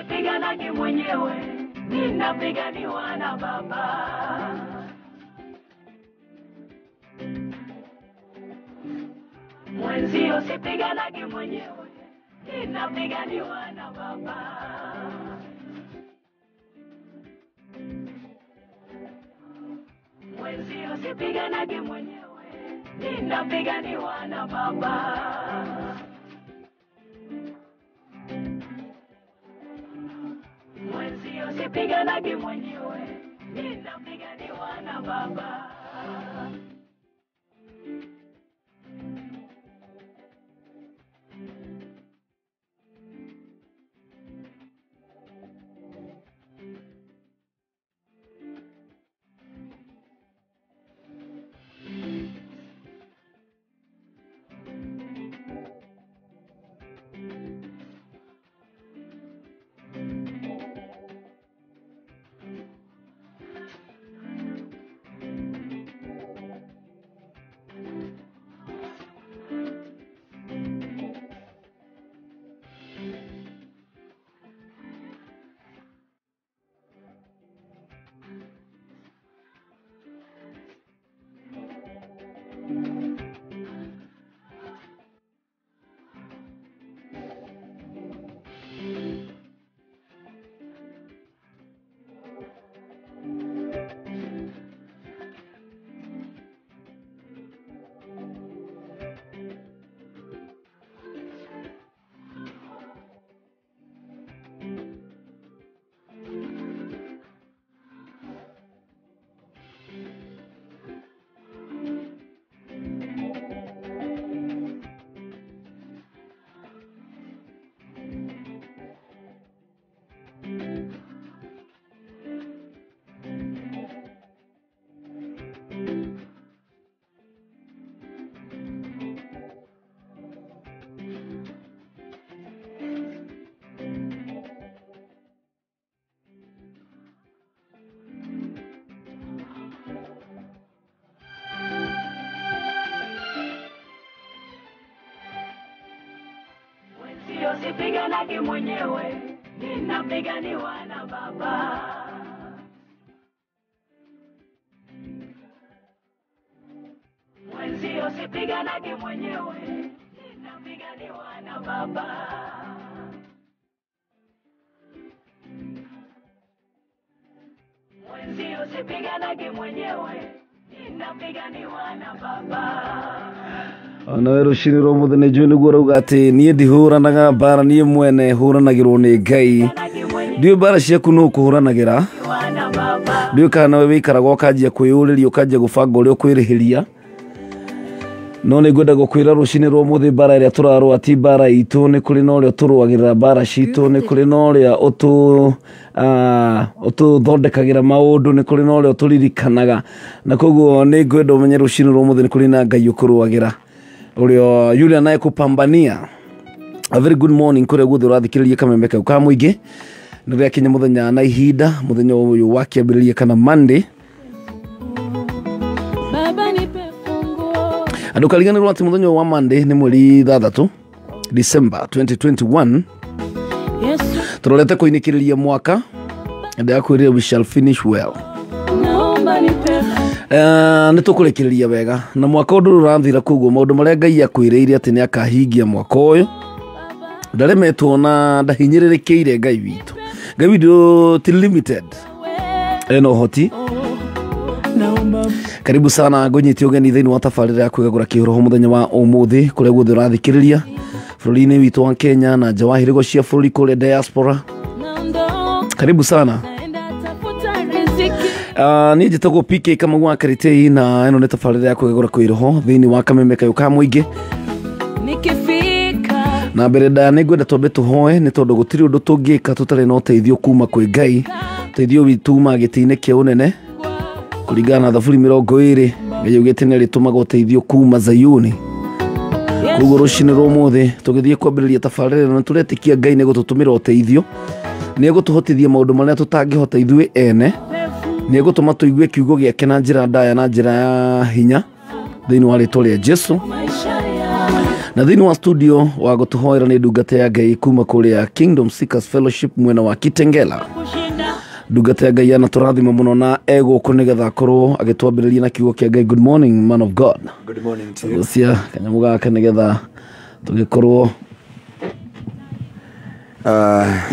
sipiganagi mwenyewe, ninapiganiwa na Baba. Mwenzio sipiganagi mwenyewe, ninapiganiwa na Baba. Mwenzio sipiganagi mwenyewe, ninapiganiwa na Baba. Mwenzio sipiganagi mwenyewe, ninapiganiwa na Baba. Sipiganagi mwenyewe, ninapiganiwa na Baba. Mwenzio sipiganagi mwenyewe, ninapiganiwa na Baba. Mwenzio sipiganagi mwenyewe, ninapiganiwa na Baba. Ana rushini muthene juni gura ati nie ndihuranaga bara nie mwene huranagirwo ni Ngai ndio bara ciaku no kuhuranagira ndio kana we wikaraga ukanjia kwiyuriria ukanjia gubanga uri ukwirihiria no ni ngwenda gukwira rushini rwo muthi bara iria turarwo ati bara itu ni kuri no rio turwagirira bara citu ni kuri no ria thondekagira maundu ni kuri no rio turirikanaga na koguo ni ngwenda umenye rushini rwo muthi ni kuri na Ngai ukurwagira Ulio yule anaye kupambania. A very good morning kure guthi urathikiriria kamemeka uka muingi nire kinya muthenya na ihinda muthenya uyu wakiambiriria kana Monday Baba nipe funguo andu kariganirwo ati muthenya wa Monday ni mweri 3 December 2021 Yesu turolete kuinikiriria mwaka ndio kwirira we shall finish well naomba nipe nitukurekereria wega na mwaka undu urathira koguo maundu maria Ngai akwiriire ati ni akahingia mwaka uyu ndaremetwo na ndahinyirirekeire Ngai witu Ngai witu ti limited eno hoti karibu sana ngonyiti ugeni thiini wa tafarira ya kwigagura kihoro muthenya wa umuthi kuria guthi urathikiriria bururi-ini witu wa Kenya na nja wa hirigo cia bururi kule diaspora karibu sana ni njitagwo PK kama gwa Karitei na eno neta farida ya kwegora kwiroho thini wa kamemeka yuka muingi nikifika na bereda nigwenda tobe tuhoe ni tondu gutiri undu tungika tutare no teithio kuma kwi Ngai teithio wituma gitine kia unene kuringana na thaburi 20 Ngai ugite ni ritumaga teithio kuma Zayuni koguo rushini rwo muthi tugithie kwambiriria tafarira na turetikia Ngai ni gututumira teithio ni gutuhotithia maundu maria tutangihota ithue ene ni gutuma tuigue kiugo giake na njira ndaya na njira ya hinya thiini wa ritwa ria Jesu na thĩinĩ wa studio wa gũtũhoera nĩ ndungata ya Ngai kuma kũrĩa Kingdom Seekers Fellowship mwena wa Kitengela. Ndungata ya Ngai anatũrathima mũno na egũkũ nĩgetha akorwo agĩtwambĩrĩria na kiugo kĩa Ngai. Good morning, man of God. Good morning to you. Cia kanyamũ gaka nĩgetha tũgĩkorwo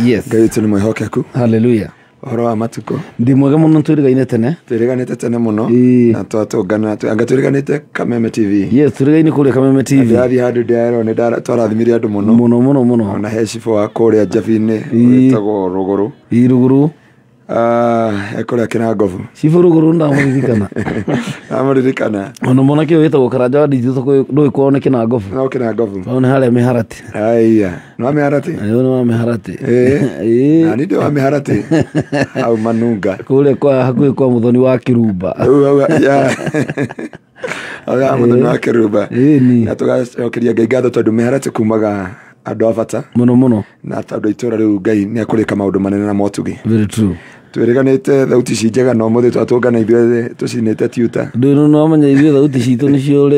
yes. Ngai witũ nĩ mwĩhokeku. Hallelujah. Ũhoro wa matukũ. Ndi mwega mũno, twĩrĩgaine tene. Twĩrĩganĩte tene mũno. Na twatũngana anga twĩrĩganĩte Kameme TV. Yes, twĩrĩgaine kũrĩa Kameme TV. Ndathi handũ ndĩarwo nĩ twarathimire andũ mũno. Mũno. Ona he cibũ wa kũrĩa Njabi-inĩ wĩtagwo Rũgũrũ. Rũgũrũ. Ekũrĩa Kĩnangobu. Cibũ Rũgũrũ ndamũririkana. Ndamũririkana. Ona mwanake ũyũ wĩtagwo Karanja wa Ndithũ ndũĩ kwao nĩ Kĩnangobu. No Kĩnangobu. Nĩ harĩa Mĩharatĩ. Aiya. No Mĩharatĩ. Nĩ wa Mĩharatĩ. Na nĩ ndĩ wa Mĩharatĩ. Au Manunga. Kũrĩa kwa hakuhĩ kwa Mũthoni wa Kĩrumba. Oya Mũthoni wa Kĩrumba. Na tũgacokeria Ngai ngatho tondũ Mĩharatĩ kumaga andũ a bata mũno na tondũ itũra rĩu Ngai nĩ akũrĩka maũndũ manene na motugi. Very true. Twĩrĩganĩte thauti ci njega no mũthĩ twatũngana ithuĩ tũcinĩte tuta. Ndũĩ no wamenya ithuĩ thauti citũ nĩcio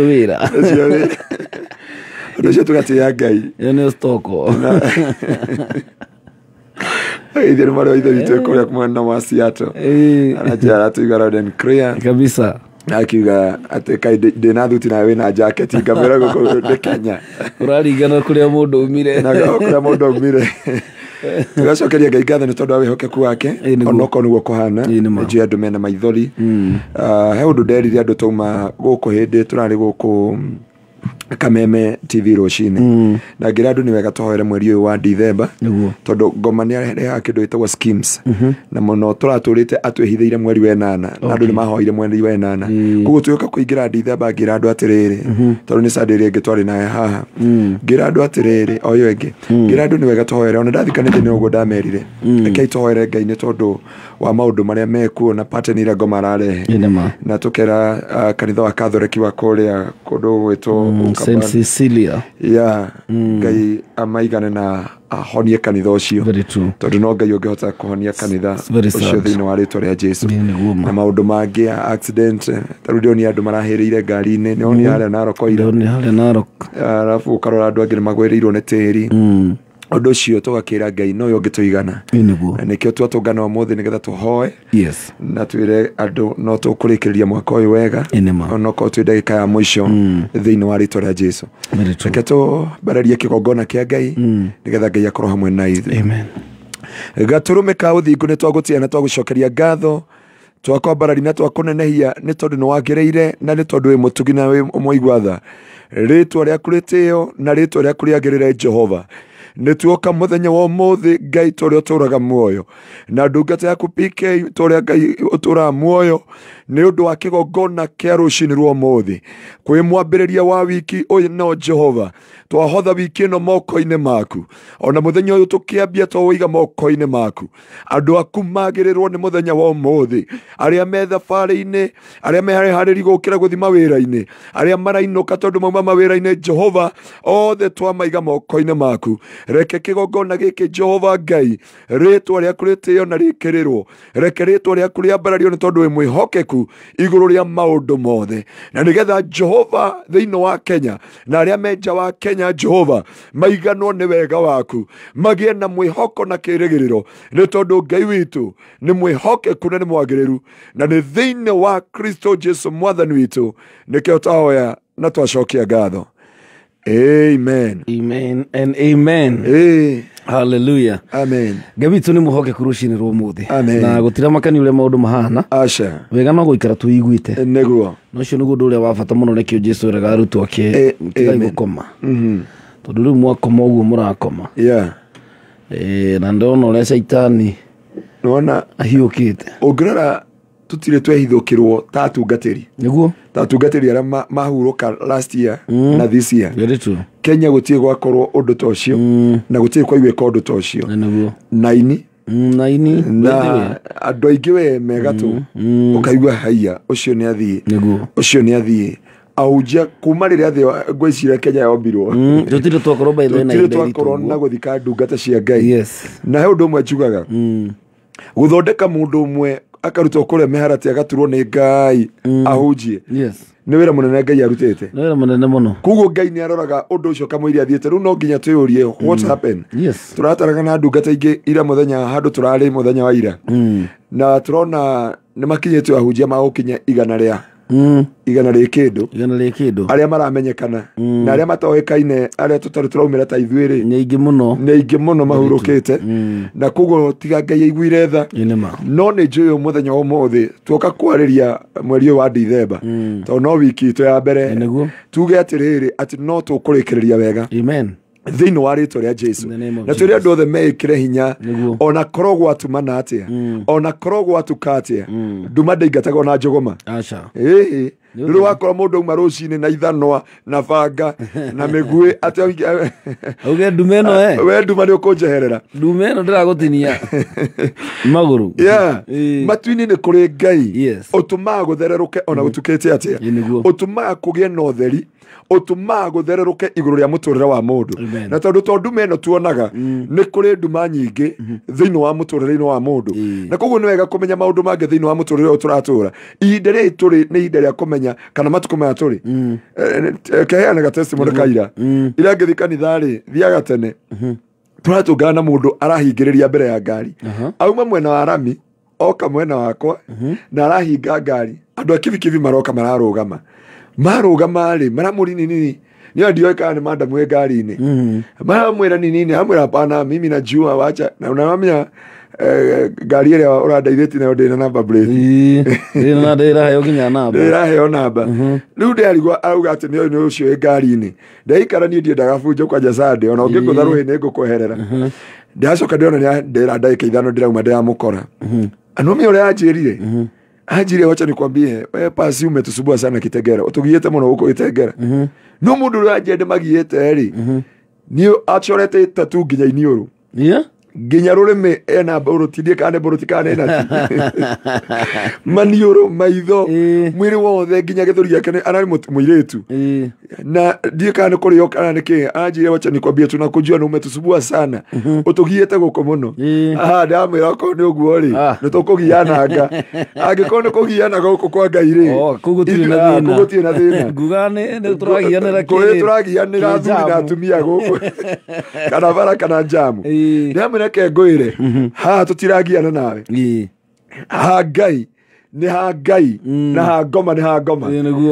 wĩra. Ũndũ ũcio tũgatĩĩa Ngai. Ĩyo nĩyo stoko. Ithuĩ nĩ marĩ wa ithe witũ kũrĩa mwena wa Seattle. Na njĩra tuiga loud and clear. Kabisa. Akiuga atĩ kaĩ ndĩna thuti na wĩna jaketi ngamĩra gũkũ ndĩ Kenya. Ũraringana kũrĩa mũndũ umire. Na kũrĩa mũndũ umire. Tugacokeria Ngai ngatho nĩ tondũ wa wĩhokeku wake. Onokorwo nĩguo kũhana. Nĩnjũĩ andũ mena maithori. He ũndũ nderire andũ tauma gũkũ hĩndĩ tũrarĩ gũkũ Kameme TV rũcinĩ. Na ngĩra andũ nĩ wega tũhoere mweri ũyũ wa Dithemba tondũ ngoma nĩ arehaga kĩndũ gĩtagwo schemes. Na mũno tũratũrĩte atwĩhithĩire mweri wa 8 na andũ nĩ mahoire mweri wa 8. Koguo tũgĩũka kũingĩra Dithemba ngĩra andũ atĩrĩrĩ tondũ nĩ Sunday ĩrĩa ĩngĩ twarĩ nayo haha. Ngĩra andũ atĩrĩrĩ o yo ĩngĩ. Ngĩra andũ nĩ wega tũhoere ona ndathikanĩte nĩ ũguo ndamerire. Rekei tũhoere Ngai nĩ tondũ wa maũndũ marĩa mekuo na pattern iria ngoma ararehe. Na tũkera kanitha wa Catholic wa kũrĩa kũndũ gwĩtwo Saint Cecilia. Ngai amaigane na ahonie kanitha ũcio. Tondũ no Ngai ũngĩhota kũhonia kanitha ũcio thĩinĩ wa rĩĩtwa rĩa Jesũ. Na maũndũ mangĩ accident tarĩu nĩ andũ marahĩrĩire ngari-inĩ nĩ oni harĩa Narok ira. Arabu ũkarora andũ angĩ nĩ magwĩrĩirwo nĩ tĩĩri. Ũndũ ũcio tũgakĩra Ngai no yo ũngĩtũigana. Na nĩkĩo twatũngana ũmũthĩ nĩgetha tũhoe. Na twĩre andũ no tũkũrĩkĩrĩria mwaka ũyũ wega. Onokorwo twĩ ndagĩka ya mũico thĩinĩ wa rĩĩtwa rĩa Jesũ. Reke tũmbararie kĩgongona kĩa Ngai nĩgetha Ngai akorwo hamwe na ithuĩ. Gatũrũme ka ũthingu nĩ twagũtĩa na twagũcokeria ngatho. Twakwambararia na twakũnenehia nĩ tondũ nĩ wagĩrĩire na nĩ tondũ wĩ mũtugi na wĩ mũigua tha. Rĩĩtwa rĩaku rĩtĩĩo na rĩĩtwa rĩaku rĩagĩrĩre Jehova. Nĩ tuoka mũthenya wa ũmũthĩ Ngai tũrĩa ũtũũraga muoyo na ndungata yaku PK tũrĩa Ngai ũtũũraga muoyo nĩ ũndũ wa kĩgongona kĩa rũcinĩ rwa ũmũthĩ kwĩ mwambĩrĩria wa wiki ũyũ no Jehova twahotha wiki ĩno moko-inĩ maku ona mũthenya ũyũ tũkĩambia twawĩiga moko-inĩ maku andũ aku magĩrĩrwo nĩ mũthenya wa ũmũthĩ arĩa me thabarĩ-inĩ arĩa meharĩrĩirie gũkĩra gũthiĩ mawĩra-inĩ arĩa marainũka tondũ mauma mawĩra-inĩ Jehova othe twamaiga moko-inĩ maku reke kĩgongona gĩkĩ Jehova Ngai rĩĩtwa rĩaku rĩtĩĩo na rĩkĩrĩrwo reke rĩĩtwa rĩaku rĩambarario nĩ tondũ wĩ mwĩhokeku igũrũ rĩa maũndũ mothe na nĩgetha Jehova thĩinĩ wa Kenya na arĩa me nja wa Kenya Jehova maiganwo nĩ wega waku magĩe na mwĩhoko na kĩĩrĩgĩrĩro nĩ tondũ Ngai witũ nĩ mwĩhokeku na nĩ mwagĩrĩru na nĩ thĩinĩ wa Kristo Jesũ mwathani witũ nĩkĩo twahoya na twacokia ngatho. Amen. Amen and amen. Hallelujah. Amen. Ngai witũ nĩ mũhokeku rũcinĩ rwa ũmũthĩ. Amen. Na gũtira makani ũrĩa maũndũ mahana. Aca. Wega no gũikara tũiguĩte. Nĩguo. No ũcio nĩguo ũndũ ũrĩa wa bata mũno nĩkĩo Jesũ eraga arutwo ake tigai gũkoma. Tondũ rĩu mwakoma ũguo mũrakoma. Na ndona ũrĩa Shaitani nona ahiũkĩte. Ũngĩrora tutire twehithũkĩrwo ta atungatĩri. Nĩguo. Ta atungatĩri arĩa mahurũka last year na this year. Very true. Kenya gũtirĩ gwakorwo ũndũ ta ũcio na gũtirĩ kwaiguĩka ũndũ ta ũcio. Nĩguo. Naini na andũ aingĩ we megatũ ũkaigua haiya ũcio nĩ athiĩ. Ũcio nĩ athiĩ. Aujia kuma rĩrĩa thĩ ngwĩciria Kenya yombirwo. Tũtirĩ twakorwo by the way tũtirĩ twakorwo na gũthika ndungata cia Ngai. Na he ũndũ ũmwe njugaga gũthondeka mũndũ ũmwe akarutwo kuria meharati agaturwo ni Ngai ahunjie yes ni wira munene Ngai arutete ni wira munene muno kuguo Ngai ni aroraga undu ucio kamwiri athiete riu no nginya tuyurie what happened yes turataraga na ndungata ingi ira muthenya handu turari muthenya wa ira na turona ni makinyetio ahunjia ma gukinya igana ria kindu aria maramenyekana na aria matoekaine aria tutari turaumira ta ithuiri ni ingi muno mahurukite na kuguo tiga Ngai aiguire tha no ni njuyu muthenya umuthi tuoka kwariria mweri wa Dithemba to no wiki itu ya mbere tuge atiriri ati no tukurikiriria wega amen thiini wa ritwa ria Jesu na turia andu othe mekire hinya ona korogwo atumana atia ona korogwo atukatia nduma ndaingataga na njogoma acha riu wakora mundu uma rucini na ithanwa na banga na migui atia uge ndume no we nduma ni ukunjeherera ndume no ndiragutinia maguru matuini ni kuri Ngai utumaga guthereruke ona gutukite atia utumaga kugie na utheri utumaga guthereruke iguru ria muturire wa mundu na tondu ndume no tuonaga ni kuri nduma nyingi thiini wa muturire wa mundu na koguo ni wega kumenya maundu mange thiini wa muturire uturatura ihinda ri turi ni ihinda ria kumenya kana matuko maya turi keheanaga testimony kaira ira ngithi kanithari thiaga tene turatungana na mundu arahingiriria mbere ya ngari auma mwena wa rami oka mwena wakwa na arahinga ngari andu a kibikibi maroka mararugama ri maramuri nini ni ndio kana ni madam we ngari-ini maramwira nini amwira hapana mimi najua wacha na unamenya ngari ile urandaithĩtie nayo ndĩna namba plate ndĩna ndĩraheyo nginya namba ndĩraheyo namba rĩu ndarigwa auga atĩ nĩ ũyũ ũcio ngari-inĩ ndaikara niĩ ndagabunjo kwa Jasade ona ũngĩkũtha rũhĩ nĩ ngũkweherera ndacoka ndĩona ndĩra ndagĩka ithano ndĩrauma ndĩramũkora anũmĩ ũrĩa anjĩrire anjĩrire wacha nikwambie wewe pasi umetusubua sana Kitengera utugiete muno huko Kitengera no mundu ũrĩa anjende magiete ri ni achorete tatu nginya iniuru nginya rurimi ena borotithie kana borotikane na manioro maitho mwiri wothe nginya githuri yake arari muiretu na ndie kana kuri yo kana niki anjire wacha nikwambia tunakujua na umetusubua sana utugiete guko muno ndamwira ko ni uguo ri nitukugianaga angikone kugiana guko kwa Ngai ri kugutirĩ na thĩna ngugane ni turagianira kuri turagianira thuri na atumia guko kana bara kana jamu reke ngwire ha tutiragiana nawe ha Ngai ni ha Ngai na ha ngoma ni ha ngoma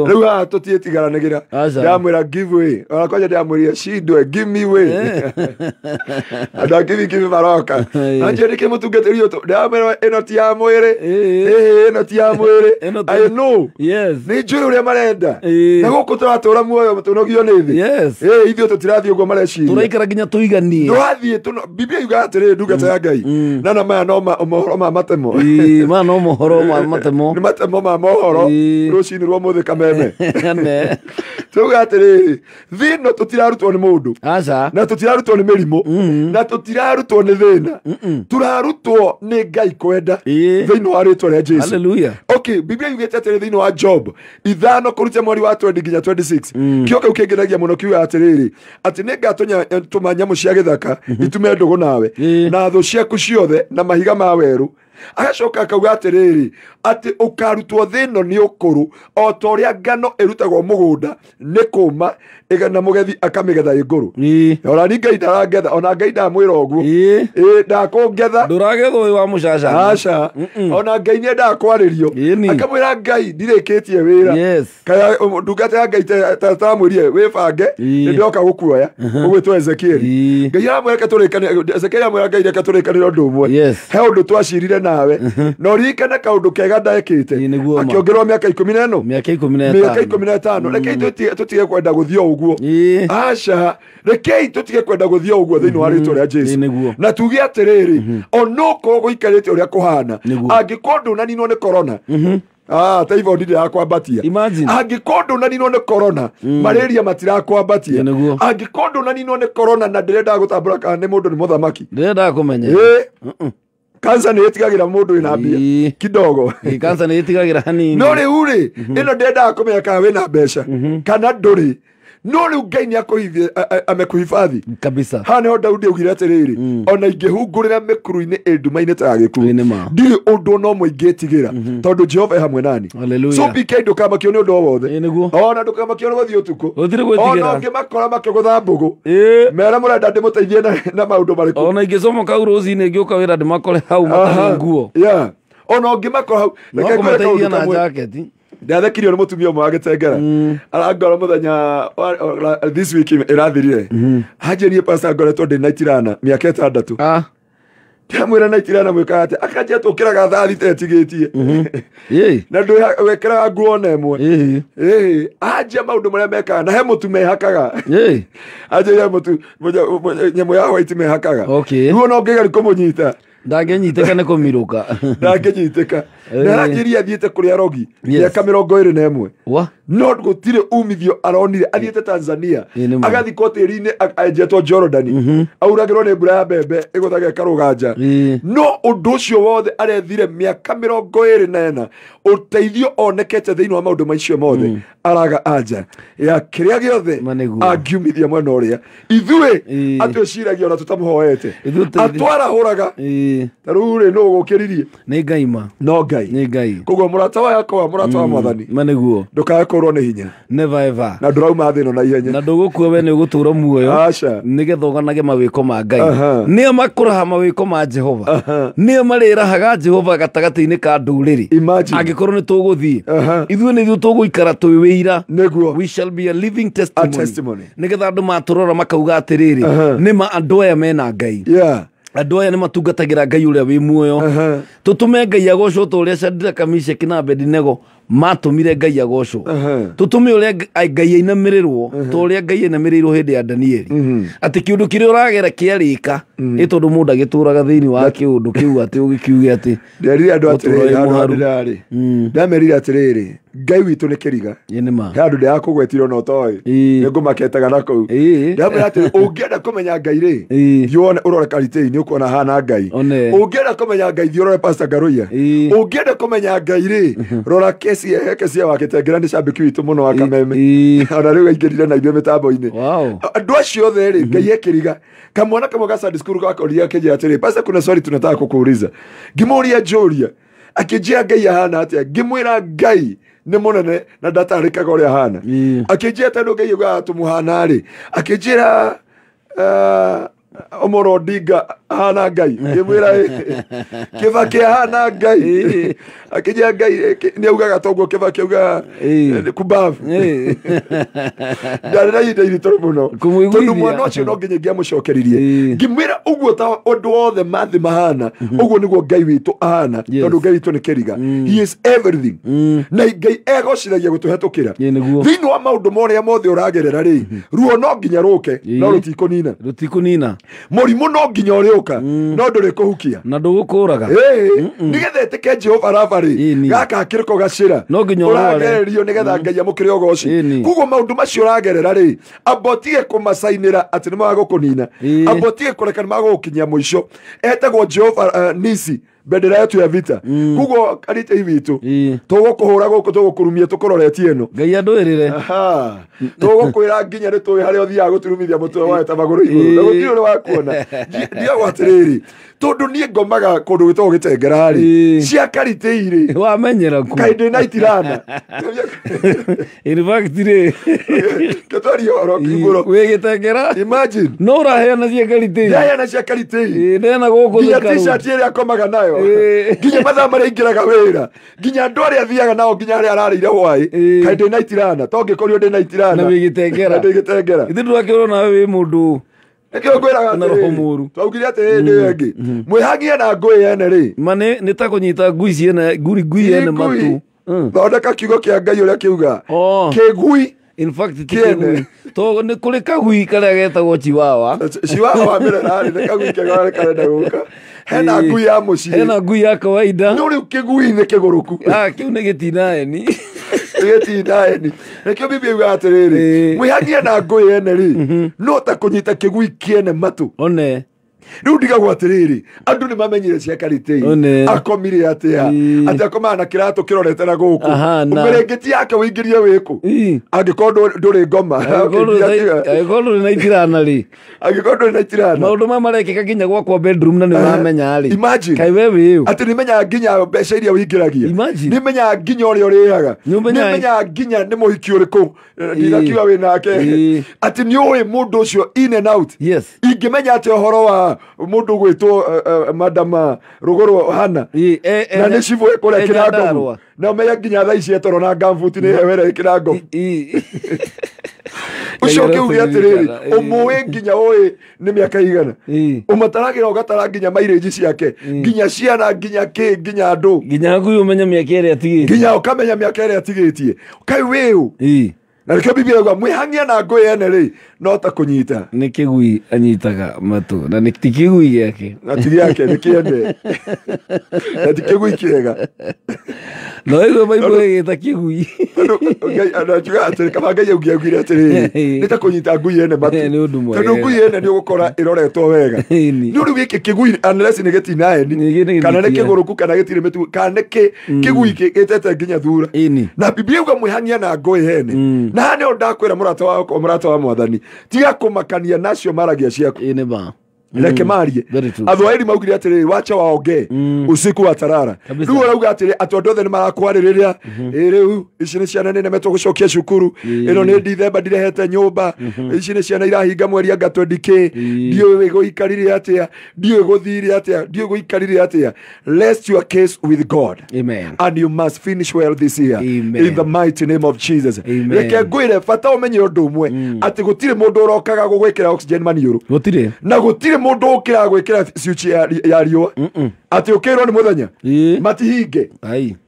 riu ha tutietiganagira ndamwira give way ona kwaja ndamwira shindwe give me way give maroka anjeri ke mutungatiri yo ndamwira eno ti ya mwire eno ti ya mwire I know yes ni njuri uria marenda na guku turatura muoyo mutunogio ni thi ithio tutirathi uguo mareci turaikara nginya tuiganie ndwathie Biblia yuga atiri ndungata ya Ngai na maya no mohoro ma matemo ma no mohoro ma matemo ni matemo ma mohoro rucini rwa muthe kameme tuga atiri thino tutirarutwo ni mundu na tutirarutwo ni mirimo na tutirarutwo ni thina turarutwo ni Ngai kwenda thino wa ritwa ria Jesu hallelujah okay Biblia yugete atiri thino wa Job ithano kurutia mweri wa 20 nginya 26 kioka ukengeragia muno kiuga atiriri ati ningatonya tumanyamu cia githaka itume ndugu nawe na thu ciaku ciothe na mahiga ma weru agacoka akauga atiriri ati ukarutwo thino ni ukuru o ta uria ngano irutagwo mugunda ni kuma igana mugethi akamigetha iguru ora ni Ngai ndarangetha ona Ngai ndamwira uguo ndakungetha nduragethwo wa mucaca aca ona Ngai ni ndakwaririo akamwira Ngai ndirikitie wira kaya ndungata ya Ngai tamwirie wibange ndioka gukuoya ugwitwo Ezekieli Ngai amwira turikane Ezekieli amwira Ngai reka turikanire undu umwe he undu twacirire nawe no rikana kaundu kega ndekite akiongerwa miaka 14 miaka 15 rekei tutige kwenda guthio uguo aca rekei tutige kwenda guthio uguo thiini wa ritwa ria Jesu na tuge atiriri onoko guikarite uria kuhana angikorwo na nino ni corona taivo ndire akwambatia angikorwo na nino ni corona malaria matirakwambatia angikorwo na nino ni corona na ndirenda gutambura kana ni mundu ni muthamaki ndirenda kumenya kansa ni itigagira mundu ina mbia kidogo kansa ni itigagira hanini no riu ri ino ndenda kumenya kana wina mbeca kana nduri no riu Ngai ni akuhithie amekuhifadhi kabisa hane ho Daudi augire atiriri ona ingihungurira mikuru-ini nduma-ini ta gikuo ndiri undu no muingitigira tondu Jehova hamwe nani so bk ndukamakio ni undu wothe ona ndukamakio ni guthii utuku ona ngimakora makigutha mbugu mera murenda ndimuteithie na maundu mariku ona ingisoma kau ruci-ini ngiuka wira ndimakore hau makare nguo ona ngimakora hau reke kumateithia na jaketi ndathekirio ni mutumia umwe agitengera arangora muthenya this week irathirire hanjenie pastor ngoretwo ndi naitirana miaka 6 ndamwira naitirana mwika ati akajia tukiraga thathi tetigitie na ndu wekera nguo na emwe ajia maundu maria mekaga na he mutu mehakaga ajia mutu nyamo ya white mehakaga ruo no ngigari kumunyita ndangĩnyitĩka nĩ kũmirũka ndangĩnyitĩka ndarangiria athiĩte kũrĩa rogi mĩaka 21 no gũtirĩ umithio aronire athiĩte Tanzania agathikwo tĩri-inĩ aenjetwo Jordan auragĩrwo nĩ mbura ya mbembe ĩgũthage karũganja no ũndũ ũcio wothe arethire mĩaka 24 ũteithio onekete thĩinĩ wa maũndũ macio mothe araga anja ya kĩrĩa gĩothe angiumithia mwena ũrĩa ithuĩ atwĩciragia ona tũtamũhoete atwarahũraga tarĩu rĩ no gũkĩririe nĩ Ngai ma no Ngai koguo mũrata wa yakwa mũrata wa Mwathani manĩguo ndũkagĩkũrwo nĩ hinya never ever na ndũrauma thĩ ĩno na ihenya na ndũgũkua we nĩ ũgũtũũra muoyo nĩgetha ũganage mawĩko ma Ngai nĩo makũraha mawĩko ma Jehova nĩo marĩrahaga Jehova gatagatĩ-inĩ ka ndũrĩrĩ angĩkorwo nĩ tũgũthiĩ ithuĩ nĩ ithuĩ tũgũikara twĩ wĩira we shall be a living testimony nĩgetha andũ matũrora makauga atĩrĩrĩ nĩma andũ aya mena Ngai andũ aya nĩ matungatagĩra Ngai ũrĩa wĩ muoyo tũtũme Ngai agocwo ta ũrĩa Shadraka Meshaki na Abedinego matũmire Ngai agocwo tũtũme ũrĩa Ngai ainamĩrĩrwo ta ũrĩa Ngai ainamĩrĩirwo hĩndĩ ya Danieli atĩ kĩũndũ kĩrĩa ũragera kĩarĩka nĩ tondũ mũndũ agĩtũraga thĩinĩ wa kĩũndũ kĩu atĩ ũgĩkiuge atĩ nderire andũ atĩrĩrĩ ndamerire atĩrĩrĩ Ngai witũ nĩ kĩriga he andũ ndĩrakũgwetire ona ũtoĩ nĩ ngũmaketaga na kũu ndamwĩra atĩrĩ ũngĩenda kũmenya Ngai rĩ thiĩ ũrore karitĩ-inĩ ũkuona hana Ngai ũngĩenda kũmenya Ngai thiĩ ũrore Pastor Ngaruiya ũngĩenda kũmenya Ngai rĩ rora Kezia wa Kitengera nĩ cambĩki witũ mũno wa Kameme ona rĩu aingĩrire na ithuĩ mĩtambo-inĩ andũ acio othe rĩ Ngai ekĩriga kamwana kamwe ga Sunday school gakoria akĩnjĩra atĩrĩ Pastor kuna swali tunataka kukuuliza ngĩmũria njũria akĩnjĩra Ngai ahana atĩa ngĩmwĩra Ngai nĩ mũnene na ndatarĩkaga ũrĩa ahana akĩnjĩra tondũ Ngai augaga tũmũhana rĩ akĩnjĩra Omolo Odinga ahana Ngai ngĩmwĩra Kibaki ahana Ngai akĩnjĩra Ngai nĩ augaga toguo Kibaki auga kubavu ndarĩ na ihinda iritũ mũno tondũ mwana ũcio no nginya ngĩamũcokeririe ngĩmwĩra ũguo ta ũndũ wothe mathĩ mahana ũguo nĩguo Ngai witũ ahana tondũ Ngai witũ nĩ kĩriga he is everything na Ngai egociragia gũtũhetũkĩra thĩinĩ wa maũndũ marĩa mothe ũragerera rĩ ruo no nginya rũke no rũtikũnina mũrimũ no nginya ũrĩũka no ndũrĩkũhukia na ndũgũkũraga nĩgetha ĩtĩke Jehova Rafa rĩ gaka kĩrĩko gacĩra ũragererio nĩgetha Ngai amũkĩre ũgoci koguo maũndũ macio ũragerera rĩ ambotige kũmacainĩra atĩ nĩ magũkũnina ambotige kũreka nĩ magũgũkinyia mũico etagwo Jehova Nisi bendera yetu ya vita kuguo karitĩ witũ tũgũkũhũra gũkũ tũgũkũrumia tũkũroretie ĩno Ngai andwĩrĩre tũgũkwĩra nginya nĩ tũĩ harĩa ũthiaga gũturumithia mũtwe wayo ta magũrũ igũrũ na gũtirĩ ũrĩ wakuona ndigagwo atĩrĩrĩ tondũ niĩ ngomaga kũndũ gwĩtagwo Gĩtengera rĩ cia karitĩ irĩ wamenyera ku kaĩ ndĩ na itirana in fact rĩ gĩtwario oro kĩgũrũ wĩ Gĩtengera imagine no ũraheana cia karitĩ ndaheana cia karitĩ ndena gũkũ nginya t-shirt ĩrĩa akomaga nayo nginya mathaa marĩa aingĩraga wĩra nginya andũ arĩa athiaga nao nginya harĩa ararĩire hwaĩ kaĩ ndĩ na itirana to ngĩkorio ndĩ na itirana na wĩ Gĩtengera ithuĩ ndũrakĩrwo nawe wĩ mũndũ nĩkĩo ngwĩraga twaugire atĩ hĩndĩ ĩngĩ mwĩhagie na ngũĩ yene rĩ ma nĩ ta kũnyita ngui ciene ngui yene matu thondeka kiugo kĩa Ngai ũrĩa kiuga kĩgui in fact tikĩgui to nĩ kũrĩ kagui karĩa getagwo chiwawa mbere narĩ nĩ kagui kega karenda gũka hena ngui ya mũciĩ hena ngui ya kawaida no rĩu kĩgui nĩ kĩgũrũku kĩu nĩ gĩtinaeni nĩkĩo Biblia yuga atĩrĩrĩ mwĩhagie na ngũĩ yene rĩ no ta kũnyita kĩgui kĩene matũ one riu ndigagwo atiriri andu ni mamenyire ciaka ritei akomire atia ati akoma na kiratu kirorete na guku umerengeti yake wingirie wiku angikondo nduri ngoma angikondo na itirana ri angikondo na itirana maundu ma marekeka nginya gwakwa bedroom na ni mamenya ri kai wewe ati ni menya nginya mbeca iria wingiragia ni menya nginya uri uriaga ni menya nginya ni muhiki uriku ndirakiwa we nake ati ni uwe mundu ucio in and out ingimenya ati horo wa mundu gwitwo madama rugoro hana na ni civu ekore kirango na meya nginya tha ici etoro na gamfuti ni hewere kirango ucoke uge atiriri umuwe nginya oe ni miaka igana umataragira ugatara nginya maireji ciake nginya ciana nginya ki nginya andu nginya ngui umenya miaka iri atigitie nginya ukamenya miaka iri atigitie kai wiu na reke biblia gwa mwihangia na ngui ene ri no ta kunyita ni kigui anyitaga matu na ni tikigui giake na tigi yake ni kiende na tikigui kiega no ego bible gita kigui anachuga atiri kama ngai ugiagwire atiri ni ta kunyita ngui ene matu tondu ngui ene ni ugukora iroretwo wega ni uri wiki kigui unless ni geti nae ni kana ni kiguruku kana geti metu kana kigui gitete nginya thura na biblia gwa mwihangia na ngui ene na hane ondakwira murata wa mwathani tiga kumakania nacio maragia ciaku reke marie athwairi maugire atiri wacha waonge usiku wa tarara riu urauga atiri atondothe ni marakwaririria riu ici ni ciana nene metwo gucokia cukuru ino ni Dithemba ndirehete nyumba ici ni ciana irahinga mweri anga 20k ndiwe guikarire atia ndiwe guthire atia ndiwe guikarire atia rest your case with God and you must finish well this year in the mighty name of Jesus reke ngwire bata umenye undu umwe ati gutire mundu urokaga gugwikira oxygen maniuru gutire na gutire mundu ukira gwikira switch ya riwa ati ukirwo ni muthenya matihinge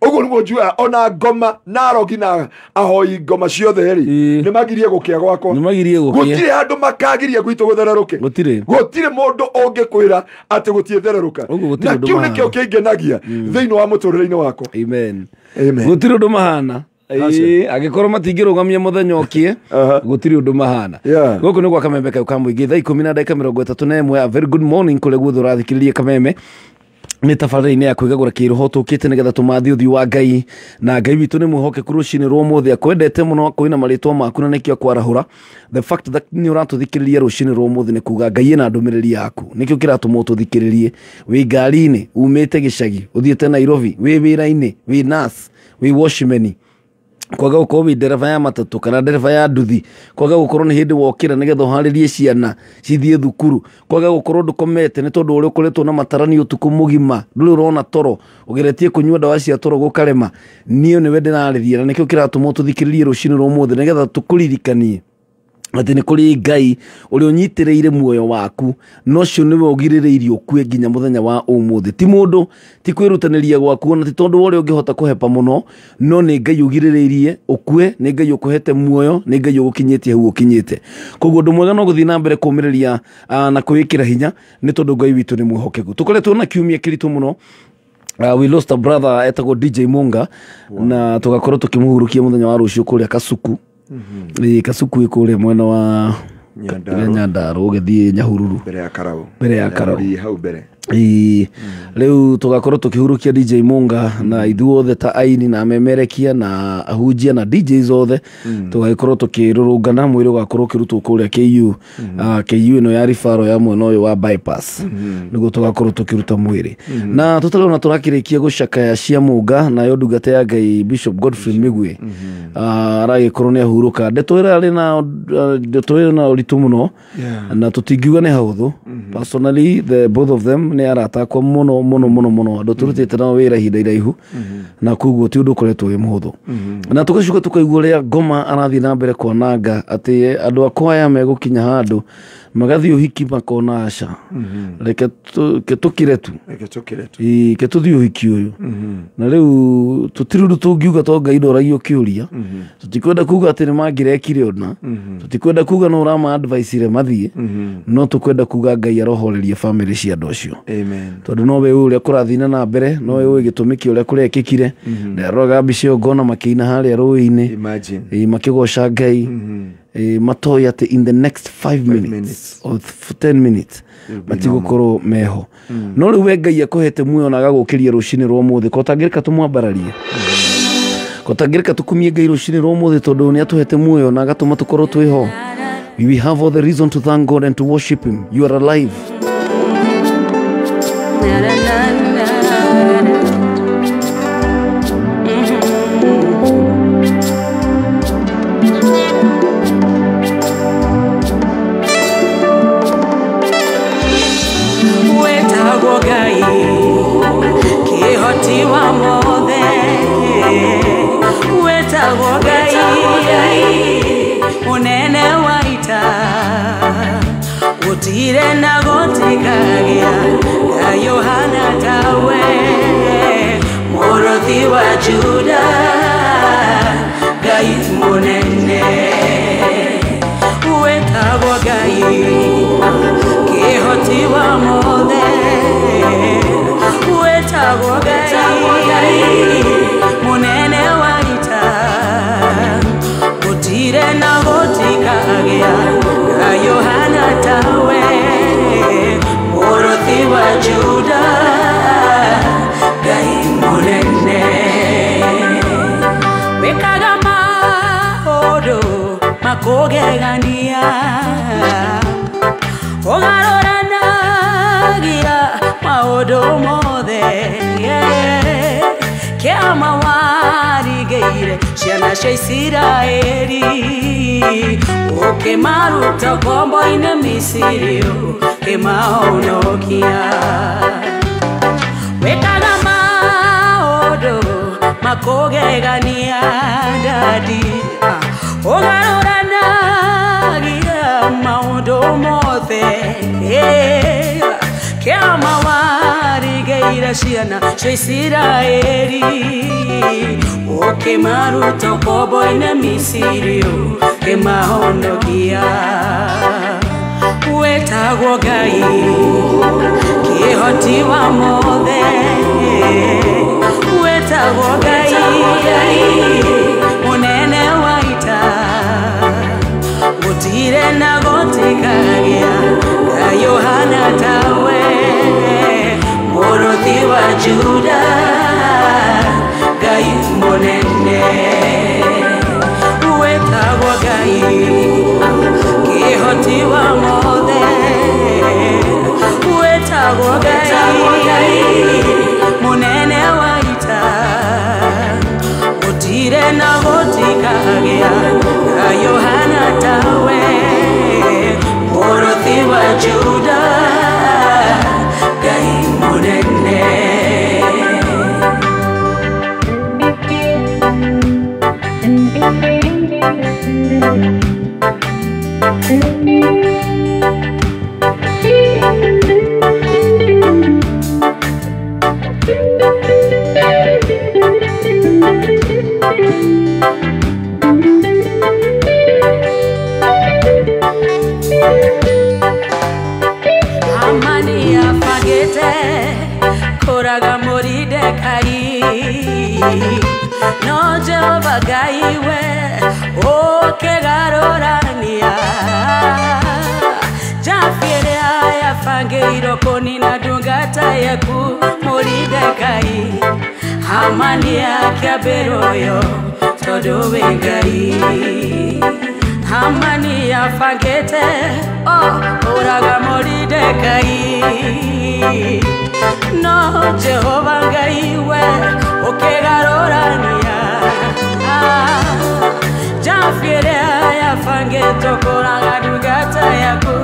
uguo ni mujua ona ngoma na rogi na ahoi ngoma ciothe ri ni magirie gukia gwakwa ni magirie gukia gutire andu makagirie gwitu guthereruke gutire mundu ungikwira ati gutie thereruka na kiu nikio kingenagia thiini wa muturire-ini wako amen gutire undu mahana agikorwo matingirũgamia muthenya ukie gutiri undu mahana guku ni gwa Kameme Kayo ka Muingi thaa 10:31 a very good morning kule guothe urathikiririe Kameme ni tabarĩra-inĩ ya kwĩgagũra kĩroho tũkĩte nĩgetha tũmathie ũthiũ wa Ngai na Ngai witũ nĩ mwĩhokeku rũcinĩ rwa ũmũthĩ akwendete mũno kũina marĩtwa maku na nĩkĩo akwarahũra the fact that nĩ ũratũthikĩrĩria rũcinĩ rwa ũmũthĩ nĩ kuga Ngai ena ndũmĩrĩri yaku nĩkĩo kĩratũma ũtũthikĩrĩrie wĩ ngari-inĩ umĩte gĩcagi ũthiĩte Nairobi wĩ wĩra-inĩ wĩ nurse wĩ watchman kwaga gukorwo wi ndereba ya matatu kana ndereba ya nduthi kwaga gukorwo ni hindi wokira nigetha uharirie ciana cithie thukuru kwaga gukorwo ndukomete ni tondu uri ukoretwo na matarani utuku mugima nduri urona toro ugeretie kunyua ndawa cia toro gukarema niyo niwe ndirariria na nikio kiratuma tuthikiririe rucini rwa umuthi nigetha tukuririkanie ati ni kuri Ngai uri unyitiriire muoyo waku no cio niwe ugiririirie ukue nginya muthenya wa umuthi ti mundu ti kwirutaniria gwaku na ti tondu wori ungihota kuhepa muno no ni Ngai ugiririirie ukue ni Ngai ukuhete muoyo ni Ngai ugukinyitie hau ukinyite koguo ndu mwega no guthii na mbere kumiriria na kuwikira hinya ni tondu Ngai witu ni mwihokeku tukoretwo na kiumia kiritu muno we lost a brother etagwo DJ Munga na tugakorwo tukimuhurukia muthenya wa rucio kuria Kasuku Kasuku ikuria mwena wa Nyandarua ugithie Nyahururu mbere ya Karau hau mbere riu tugakorwo tukihurukia DJ Munga na ithuothe ta aini na memerekia na ahunjia na DJs othe tugakorwo tukirurungana mwiri ugakorwo ukirutwo kuria KU KU ino ya rifaro ya mwena uyu wa bypass niguo tugakorwo tukiruta mwiri na tutarona turakirikia gucakaya cia Munga na yo ndungata ya Ngai Bishop Godfrey Migwi aragikorwo ni ahuruka ndetwira ari na uritu muno na tutingiuga ni hauthu personally the both of them ni aratakwa muno andu turutite na wira hinda iraihu na kuguo ti undu koretwo wi muhuthu na tugacuka tukaigua ria ngoma arathi na mbere kwananga ati andu akwa aya megukinya handu magathi uhiki makona aca reke tukire tu ke tuthi uhiki uyu na riu tutiru tungiuga to Ngai ndoragio kiuria tutikwenda kuga ati ni mangirekire ona tutikwenda kuga no urama advice ire mathie no tukwenda kuga Ngai arohorerie family cia andu acio tondu no we uria kurathina na mbere no we gitumiki uria kurekikire na roga bicio ngona makiina haria ruini makigoca Ngai matoya ati in the next 5 minutes or 10 minutes matigũkorwo meho no rĩu we Ngai akũhete muoyo na agagũkĩria rũcinĩ rwa ũmũthĩ ko tangĩrĩka tũmwambararie ko tangĩrĩka tũkumie Ngai rũcinĩ rwa ũmũthĩ tondũ nĩ atũhete muoyo na agatũma tũkorwo twĩho. We have all the reason to thank God and to worship him. You are alive. Utire na gotikagia ya Yohana tawe Morothi wa Juda Gai munene wetagwo Gai kihoti wa mothe wetagwo Gai munene wa ita utire na gotikagia ya Yohana tawe Morothi wa Juda Gai munene wekaga maũndũ makũgegania ũgarũranagia maũndũ mothe kĩama warigĩire ciana cia Isiraeli ũkĩmaruta kombo-inĩ Misiri ũkĩmahonokia wekaga maũndũ makũgegania dadi ũgarũranagia maũndũ mothe kĩama warigĩire ciana cia Isiraeli ũkĩmaruta kombo-inĩ Misiri ũkĩmahonokia wetagwo Ngai kĩhoti wa mothe wetagwo Ngai munene wa ita gũtirĩ na gũtikagia ya Yohana tawe Morothi wa Juda Ngai munene wetagwo Ngai kĩhoti wa mothe wetagwo Ngai munene wa ita gũtirĩ na gũtikagia ya Yohana tawe Morothi wa Juda Ngai munene Amani afagete koraga Moridekai no Jehova Ngai we ũkĩgarũrania Jafiere ayabangĩirwo kũnina ndungata yaku Moridekai Hamani akĩambĩrwo tondũ wĩ Ngai Hamani afagete ũraga Moridekai no Jehova Ngai we ũkĩgarũrania Jafiere ayabangĩtwo kũraga ndungata yaku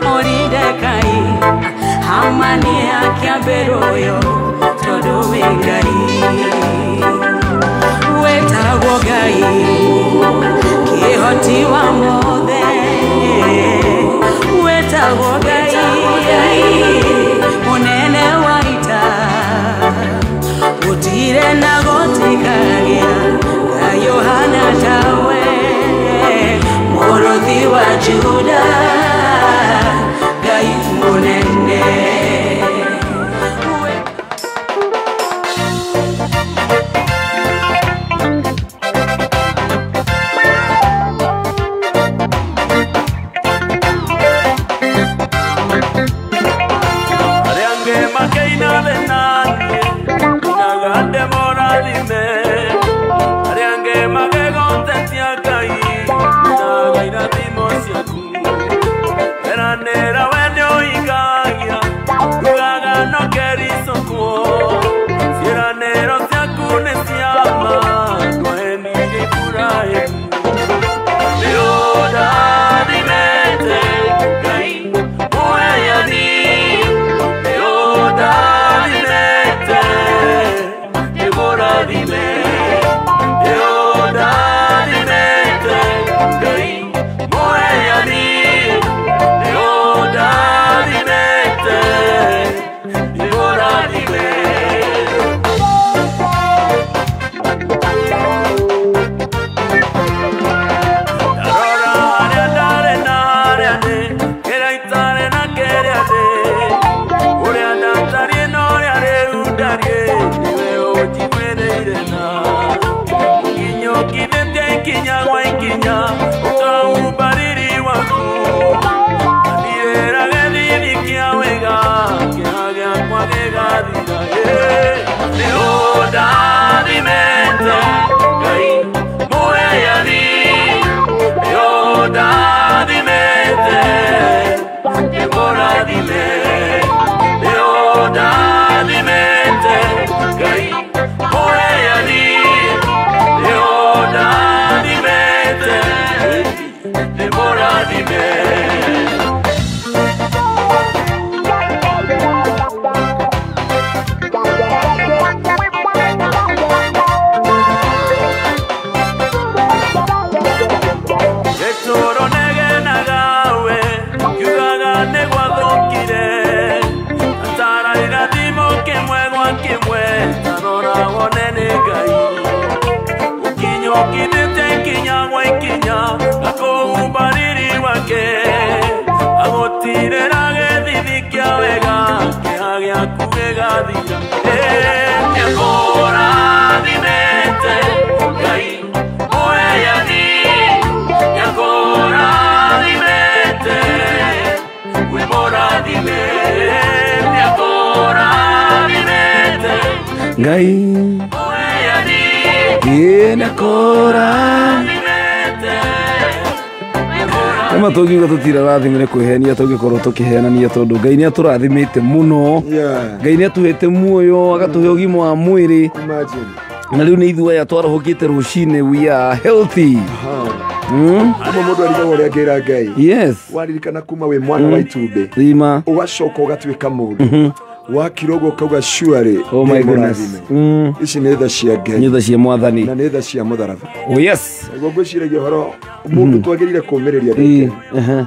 Moridekai Hamani akĩambĩrwo tondũ wĩ Ngai wetagwo Ngai kĩhoti wa mothe wetagwo Ngai munene wa ita gũtirĩ na gũtikagia ya Yohana tawe Morothi wa Juda Ngai munene irathimo ciaku eranĩra we nĩũhingagia ngugaga no kericokuo ciĩranĩro ciaku nĩ ciama ndwaheni Iburahĩmu nĩũndathimĩte Ngai mũheani nĩũndathimĩte nĩmũrathime nĩũndathimĩte Ngai mũheani nĩũndathimĩte nĩmũrathime Ngai ina kora Ema tugiuga tutira rathimire kwihenia tugikorwo tukihenania tondu Ngai ni aturathimite muno Ngai ni atuhete muoyo agatuhe ugima wa mwiri na riu ni ithuĩ aya twarahukite rucine we are healthy Kuma mundu arigagwo uria ngira Ngai yes waririkana kuma we mwana wa itumbi rima ugacoka ugatuika mundu wakirogo kauga surely oh my goodness ici nĩ tha cia Ngai nĩ tha cia mwathani na nĩ tha cia mũtharaba oh yes niguo ngwĩciragia ũhoro mũndũ twagĩrĩire kũũmĩrĩria rĩngĩ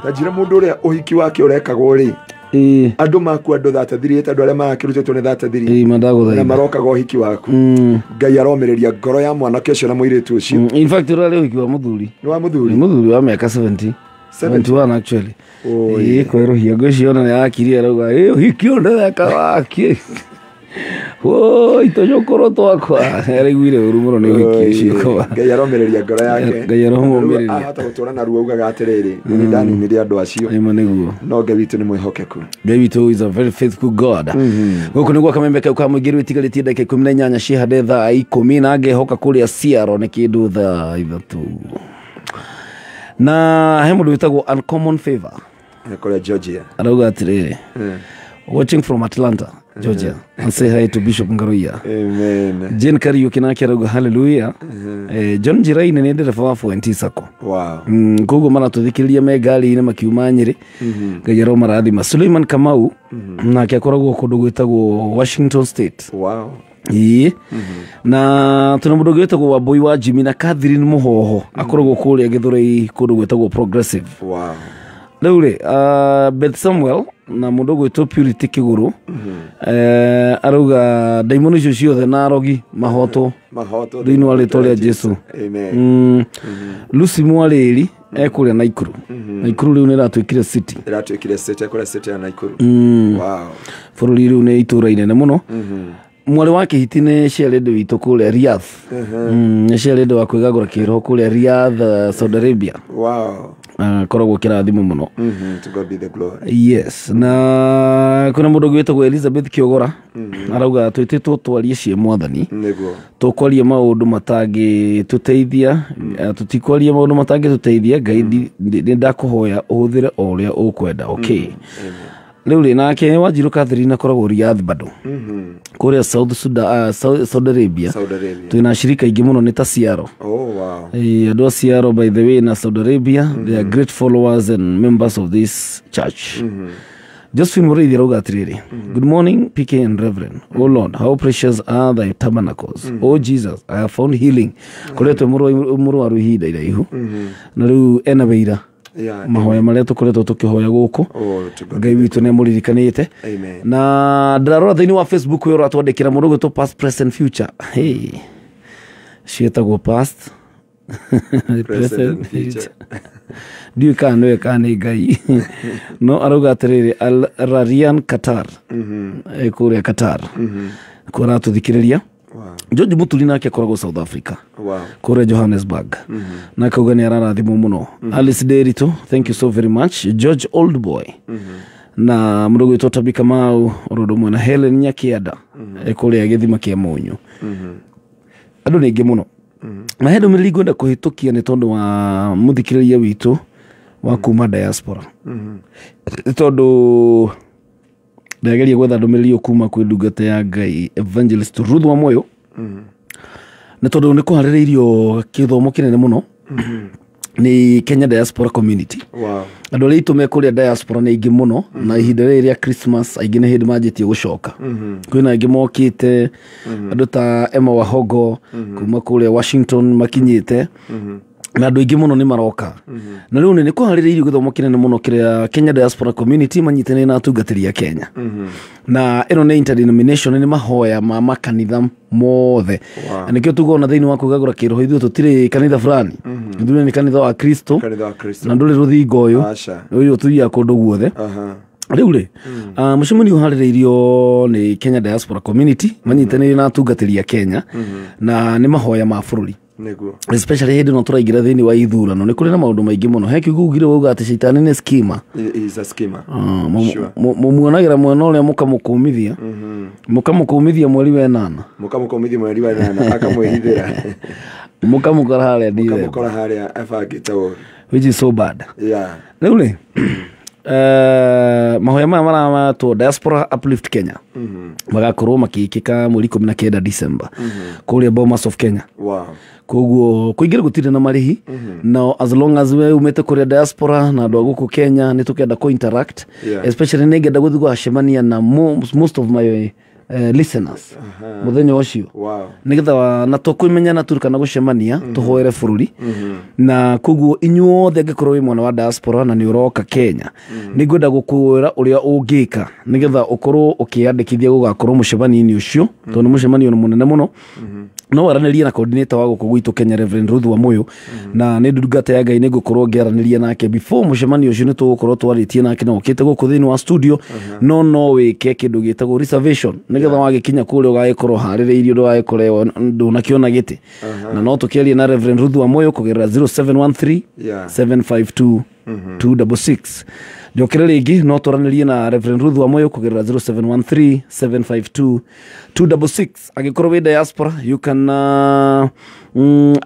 ta njĩra mũndũ ũrĩa ũhiki wake ũrekagwo rĩ andũ maku andũ thathathirĩte andũ arĩa marakĩrutĩtwo nĩ thathathiri na marokaga ũhiki waku Ngai aromĩrĩria ngoro ya mwanake ũcio na mũirĩtu ũcio in fact ũrarĩ ũhiki wa mũthuri nĩ wa mũthuri wa mĩaka 71 actually kwerũhia ngwĩciona nĩ yakirie arauga ũhiki ũndetheka wake itojokorwo twakwa araiguire ũru mũno nĩ ũhiki ũcio Ngai aromĩrĩria ngoro yake Ngai aromĩrĩria ahota gũtũra na ruo ugaga atĩrĩrĩ nĩ ndaninire andũ acio nĩguo no Ngai witũ nĩ mwĩhokeku Ngai witũ is a very faithful God gũkũ nĩguo kamembe kau ka mũingĩ rĩtigarĩtie ndagĩka 18 ciahande thaa 10 na ngehoka kũrĩa ciaro nĩ kĩndũ thaa 3 na he mũndũ wĩtagwo Uncommon Favor kũrĩa Georgia arauga atĩrĩrĩ watching from Atlanta Georgia and say hi to Bishop Ngaruia amen Jane Kariuki nake arauga hallelujah John Jiraine nĩ ndereba wa Fuenti Sacco wow koguo maratũthikĩrĩria me ngari-inĩ makiuma Nyĩrĩ Ngai aromarathima Suleiman Kamau nake akoragwo kũndũ gwĩtagwo Washington State wow na tuna mũndũ gwĩtagwo Wambui wa Jimmy na Catherine Mũhoho akoragwo kũrĩa Gĩthũrai kũndũ gwĩtagwo Progressive wow rĩu rĩ Beth Samuel na mũndũ gwĩtwo Purity Kĩgũrũ arauga ndaimono icio ciothe na arogi mahotwo thĩinĩ wa rĩtwa rĩa Jesũ amen Lucy Mwarĩri ekũrĩa Naikuru Naikuru rĩu nĩ ĩratuĩkire city ekũrĩa city ya Naikuru wow bũrũri rĩu nĩ itũra inene mũno mwale wake hiti nĩ ciarĩndĩ witũ kũrĩa Riyadh. Nĩ ciarĩndĩ wa kwĩgagũra kĩroho kũrĩa Riyadh, Saudi Arabia. Wow. Koragwo kĩrathimo mũno. To God be the glory. Yes. Na kuna mũndũ gwĩtagwo Elizabeth Kiogora arauga twĩtĩtwo twarie cie mwathani. Nĩguo. Tũkwaria maũndũ matangĩtũteithia, tũtikwaria maũndũ matangĩtũteithia. Ngai nĩ ndakũhoya ũhũthĩre o ũrĩa ũkwenda. Okay. Rĩu rĩ nake Wanjiru Catherine akoragwo Riyadh bado. Kũrĩa Saudi Arabia. Twĩna shirika ingĩ mũno nĩ ta Ciaro. Oh wow. Andũ a Ciaro by the way na Saudi Arabia, they are great followers and members of this church. Josephine Muriithi arauga atĩrĩrĩ, good morning PK and Reverend. Oh Lord, how precious are thy tabernacles. Oh Jesus, I have found healing. Koretwo mũrwaru ihinda iraihu. Na rĩu ena wĩira. Mahoya marĩa tũkoretwo tũkĩhoya gũkũ. Ngai witũ nĩ amũririkanĩte. Na ndarora thĩinĩ wa Facebook ũyũ ũratwandĩkĩra mũndũ gwĩtwo past present future. Hey. Ciĩtagwo past present future. Ndiũĩ kana nĩwe kana nĩ Ngai. No arauga atĩrĩrĩ Rarian Qatar. Kũrĩa Qatar. Kũrĩa tũthikĩrĩria. George Muturi nake akoragwo South Africa. Kũrĩa Johannesburg. Na akauga nĩ ararathimwo mũno. Alice Derito, thank you so very much. George Oldboy. Na mũndũ gwĩtwo Tabika Mau ũrũndũ ũmwe na Helen Nyakianda. Kũrĩa Gĩthima kĩa Mũnyũ. Andũ nĩ aingĩ mũno. Na he ndũmĩrĩri ngwenda kũhĩtũkia nĩ tondũ wa mũthikĩrĩria witũ wa kuma diaspora. Tondũ ndageria gwetha ndũmĩrĩri yo kuma kwĩ ndungata ya Ngai Evangelist Ruth Wamoyo. Nĩ tondũ nĩ kũharĩrĩirio gĩthomo kĩnene mũno nĩ Kenya Diaspora Community. Wow. Andũ arĩa itũme kũrĩa diaspora nĩ aingĩ mũno na ihinda rĩrĩ rĩa Christmas aingĩ nĩ hĩndĩ manjĩtie gũcoka. Kwĩna aingĩ mokĩte, andũ ta Emma Wahogo kuma kũrĩa Washington makinyĩte. Na andũ aingĩ mũno nĩ maroka. Na rĩu nĩ kũharĩrĩirio gĩthomo kĩnene mũno kĩrĩa Kenya Diaspora Community manyitanĩire na atungatĩri a Kenya. Na ĩno nĩ interdenomination, nĩ mahoya ma makanitha mothe. Nĩkĩo tugona thĩinĩ wa kwĩgagũra kĩroho ithuĩ tũtirĩ kanitha fulani. Ithuĩ nĩ kanitha wa Kristo. Na ndũrĩ rũthingo ũyũ. Ũyũ ũtũiya kũndũ guothe. Rĩu rĩ mũcemanio ũharĩrĩirio nĩ Kenya Diaspora Community manyitanĩire na atungatĩri a Kenya na nĩ mahoya ma bũrũri. Especially hĩndĩ no tũraingĩra thĩinĩ wa ithurano nĩ kũrĩ na maũndũ maingĩ mũno. He kiugo ugire wauga atĩ Shaitani nĩ schema. Is a schema. Mũmuonagĩra mwena ũrĩa mũkamũkũmithia mweri wa 8. Mũkamũkũmithia mweri wa 8 akamwĩhithĩra. Mũkamũkora harĩa ndire. Mũkamũkora harĩa abangĩte ũru. Which is so bad. Yeah. Rĩu rĩ mahoya maya maramatwo Diaspora Uplift Kenya. Magakorwo makĩkĩka mweri 19 December kũrĩa Bomas of Kenya. Wow. Koguo kũingĩra gũtirĩ na marĩhi. Now as long as we umĩte kũrĩa diaspora na andũ a gũkũ Kenya nĩ tũkenda co-interact. Especially nĩ ngenda gũthiĩ gũcemania na most of my listeners muthenya ũcio. Nĩgetha na tũkũmenya na turikana gũcemania tũhoere bũrũri. Na koguo inyuothe angĩkorwo wĩ mwana wa diaspora na nĩ ũroka Kenya nĩ ngwenda gũkwĩra ũrĩa ũngĩka nĩgetha ũkorwo ũkĩandĩkithia gũgakorwo mũcemanio-inĩ ũcio tondũ mũcemanio nĩ mũnene mũno. No waranĩria na coordinator wa gũkũ gwitũ Kenya Reverend Ruth Wamoyo na nĩ ndungata ya Ngai nĩ ngũkorwo ngĩaranĩria nake before mũcemanio ũcio nĩ tũgũkorwo twarĩtie nake na ũkĩte gũkũ thĩinĩ wa studio. No wĩke kĩndũ gĩtagwo reservation nĩgetha wagĩkinya kũrĩa ũgagĩkorwo harĩrĩirio ndũgagĩkorwo ndũnakĩona gĩtĩ. Na no tũkĩaria na Reverend Ruth Wamoyo kũgerera 0713 752 266. Njokere rĩngĩ no tũranĩrie na Reverend Ruth Wamoyo kũgerera 0713 752 266. Angĩkorwo wĩ diaspora you can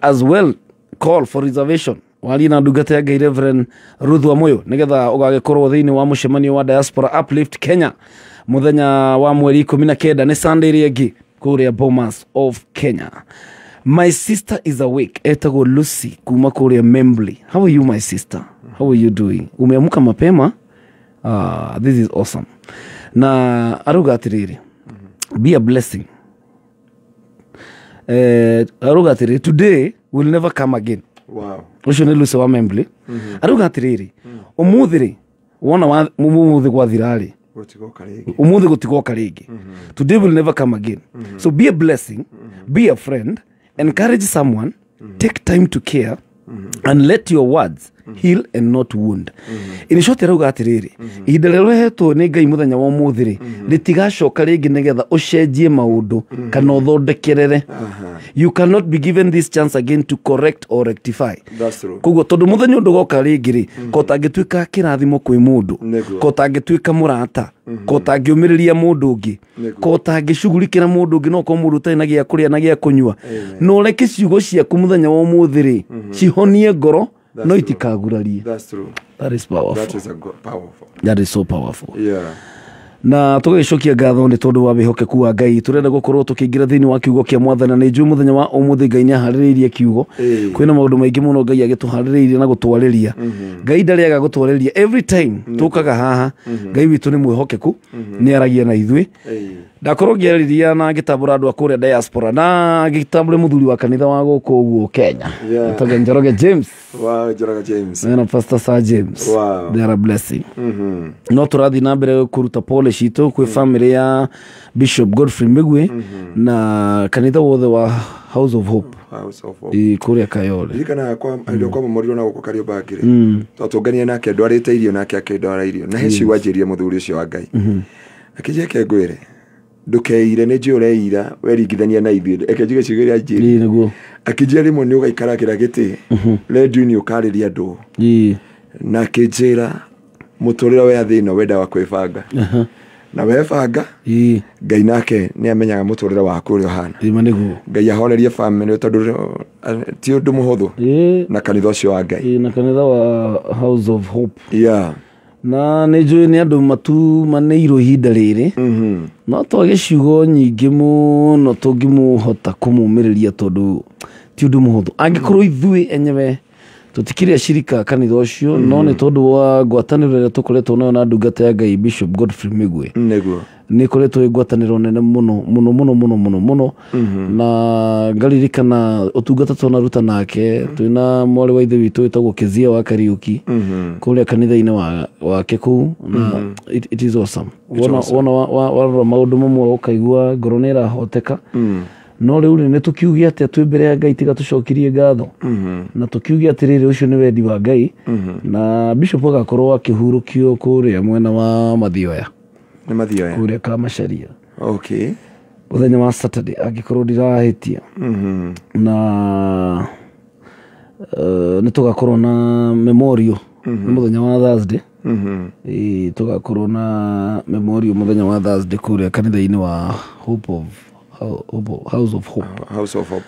as well call for reservation. Waria na ndungata ya Ngai Reverend Ruth Wamoyo nĩgetha ũgagĩkorwo thĩinĩ wa mũcemanio wa Diaspora Uplift Kenya muthenya wa mweri 19 nĩ Sunday ĩrĩa ĩngĩ kũrĩa Bomas of Kenya. My sister is awake. Etagwo Lucy kuma kũrĩa Membly. How are you my sister? How are you doing? Umeamka mapema? This is awesome. Na arauga atĩrĩrĩ, be a blessing. Arauga atĩrĩrĩ, today will never come again. Wow. Ũcio nĩ Lucy wa Membly. Arauga atĩrĩrĩ, ũmũthĩ wona ũmũthĩ gwathira rĩ ũmũthĩ gũtigoka rĩngĩ. Today will never come again. So be a blessing, be a friend, encourage someone, take time to care, and let your words heal and not wound. In short rauga atiriri ihinda rĩrĩa ũrehetwo nĩ Ngai mũthenya wa ũmũthĩ rĩ rĩtigacoka rĩngĩ nĩgetha ũcenjie maũndũ kana ũthondekerere. You cannot be given this chance again to correct or rectify. Koguo tondũ mũthenya ũndũ goka rĩngĩ rĩ ko tangĩtuĩka kĩrathimo kwĩ mũndũ ko tangĩtuĩka mũrata ko tangĩũmĩrĩria mũndũ ũngĩ ko tangĩcugurikĩra mũndũ ũngĩ no ko mũndũ ũtarĩ na gĩa kũrĩa na gĩa kũnyua no reke ciugo ciaku mũthenya wa ũmũthĩ rĩ cihonie ngoro no itikagurarie. That is powerful. That is so powerful. Yeah. Na tũgĩcokia ngatho nĩ tondũ wa wĩhokeku wa Ngai tũrenda gũkorwo tũkĩingĩra thĩinĩ wa kiugo kĩa Mwathani na nĩnjũĩ mũthenya wa ũmũthĩ Ngai nĩaharĩrĩirie kiugo kwĩna maũndũ maingĩ mũno Ngai agĩtũharĩrĩirie na gũtwarĩria. Ngai ndarĩaga gũtwarĩria every time tũkaga haha Ngai witũ nĩ mwĩhokeku nĩaragia na ithuĩ. Ndakorwo ngĩarĩria na ngĩtambũra andũ a kũrĩa diaspora na ngĩtambũre mũthuri wa kanitha wa gũkũ ũguo Kenya etagwo Njoroge James. Wow, Njoroge James. Na Pastor Sir James. Wow. They are a blessing. No tũrathiĩ na mbere kũruta pole citũ kwĩ family ya Bishop Godfrey Migwe na kanitha wothe wa House of Hope. House of Hope. Kũrĩa Kayole. Ndikana kwa momorirwo na gũkũ Kariobangire. Twatũngania nake ndwarĩte irio nake akĩndwara irio. Na heci wanjĩria mũthuri ũcio wa Ngai. Akĩnjĩra kengwĩre ndukeire nĩ njĩ ũreira weringithania na ithuĩ eke njige cigĩrĩa njĩri nĩguo akĩnjĩra rĩmwe nĩ ũgaikara kĩra gĩtĩ redio nĩ ũkarĩria andũ na akĩnjĩra mũtũrĩre wa thĩna wenda wa kwĩbanga na webanga Ngai nake nĩ amenyaga mũtũrĩre waku ũrĩa ũhana Ngai ahorerie family tondũ ti ũndũ mũhũthũ na kanitha ũcio wa Ngai na kanitha wa House of Hope. Yeah. Na nĩnjũĩ nĩ andũ matumanĩirwo ihinda rĩrĩ no twage ciugo nyingĩ mũno tũngĩmũhota kũmũmĩrĩria tondũ ti ũndũ mũhũthũ angĩkorwo ithuĩ enyewe tũtikĩrĩ acirika kanitha ũcio no nĩ tondũ wa ngwatanĩro ĩrĩa tũkoretwo nayo na ndungata ya Ngai Bishop Godfrey Migwe nĩ koretwo ngwatanĩro nene mũno mũno mũno mũno mũno mũno na ngaririkana ũtungata tũnaruta nake twĩna mwarĩ wa ithe witũ wĩtagwo Kezia wa Kariuki kũrĩa kanitha-inĩ wake kũu na it is awesome. Warora maũndũ mamwe ũkaigua ngoro nĩ ĩrahoteka no rĩu nĩ tũkiuge atĩ twĩ mbere ya Ngai tiga tũcokirie ngatho na tũkiuge atĩrĩrĩ ũcio nĩ wendi wa Ngai na Bishop agakorwo akĩhurũkio kũrĩa mwena wa Mathioya kũrĩa Kamacharia mũthenya wa Saturday angĩkorwo ndirahĩtia na nĩ tũgakorwo na memorial mũthenya wa Thursday tũgakorwo na memorial mũthenya wa Thursday kũrĩa kanitha-inĩ wa House of Hope.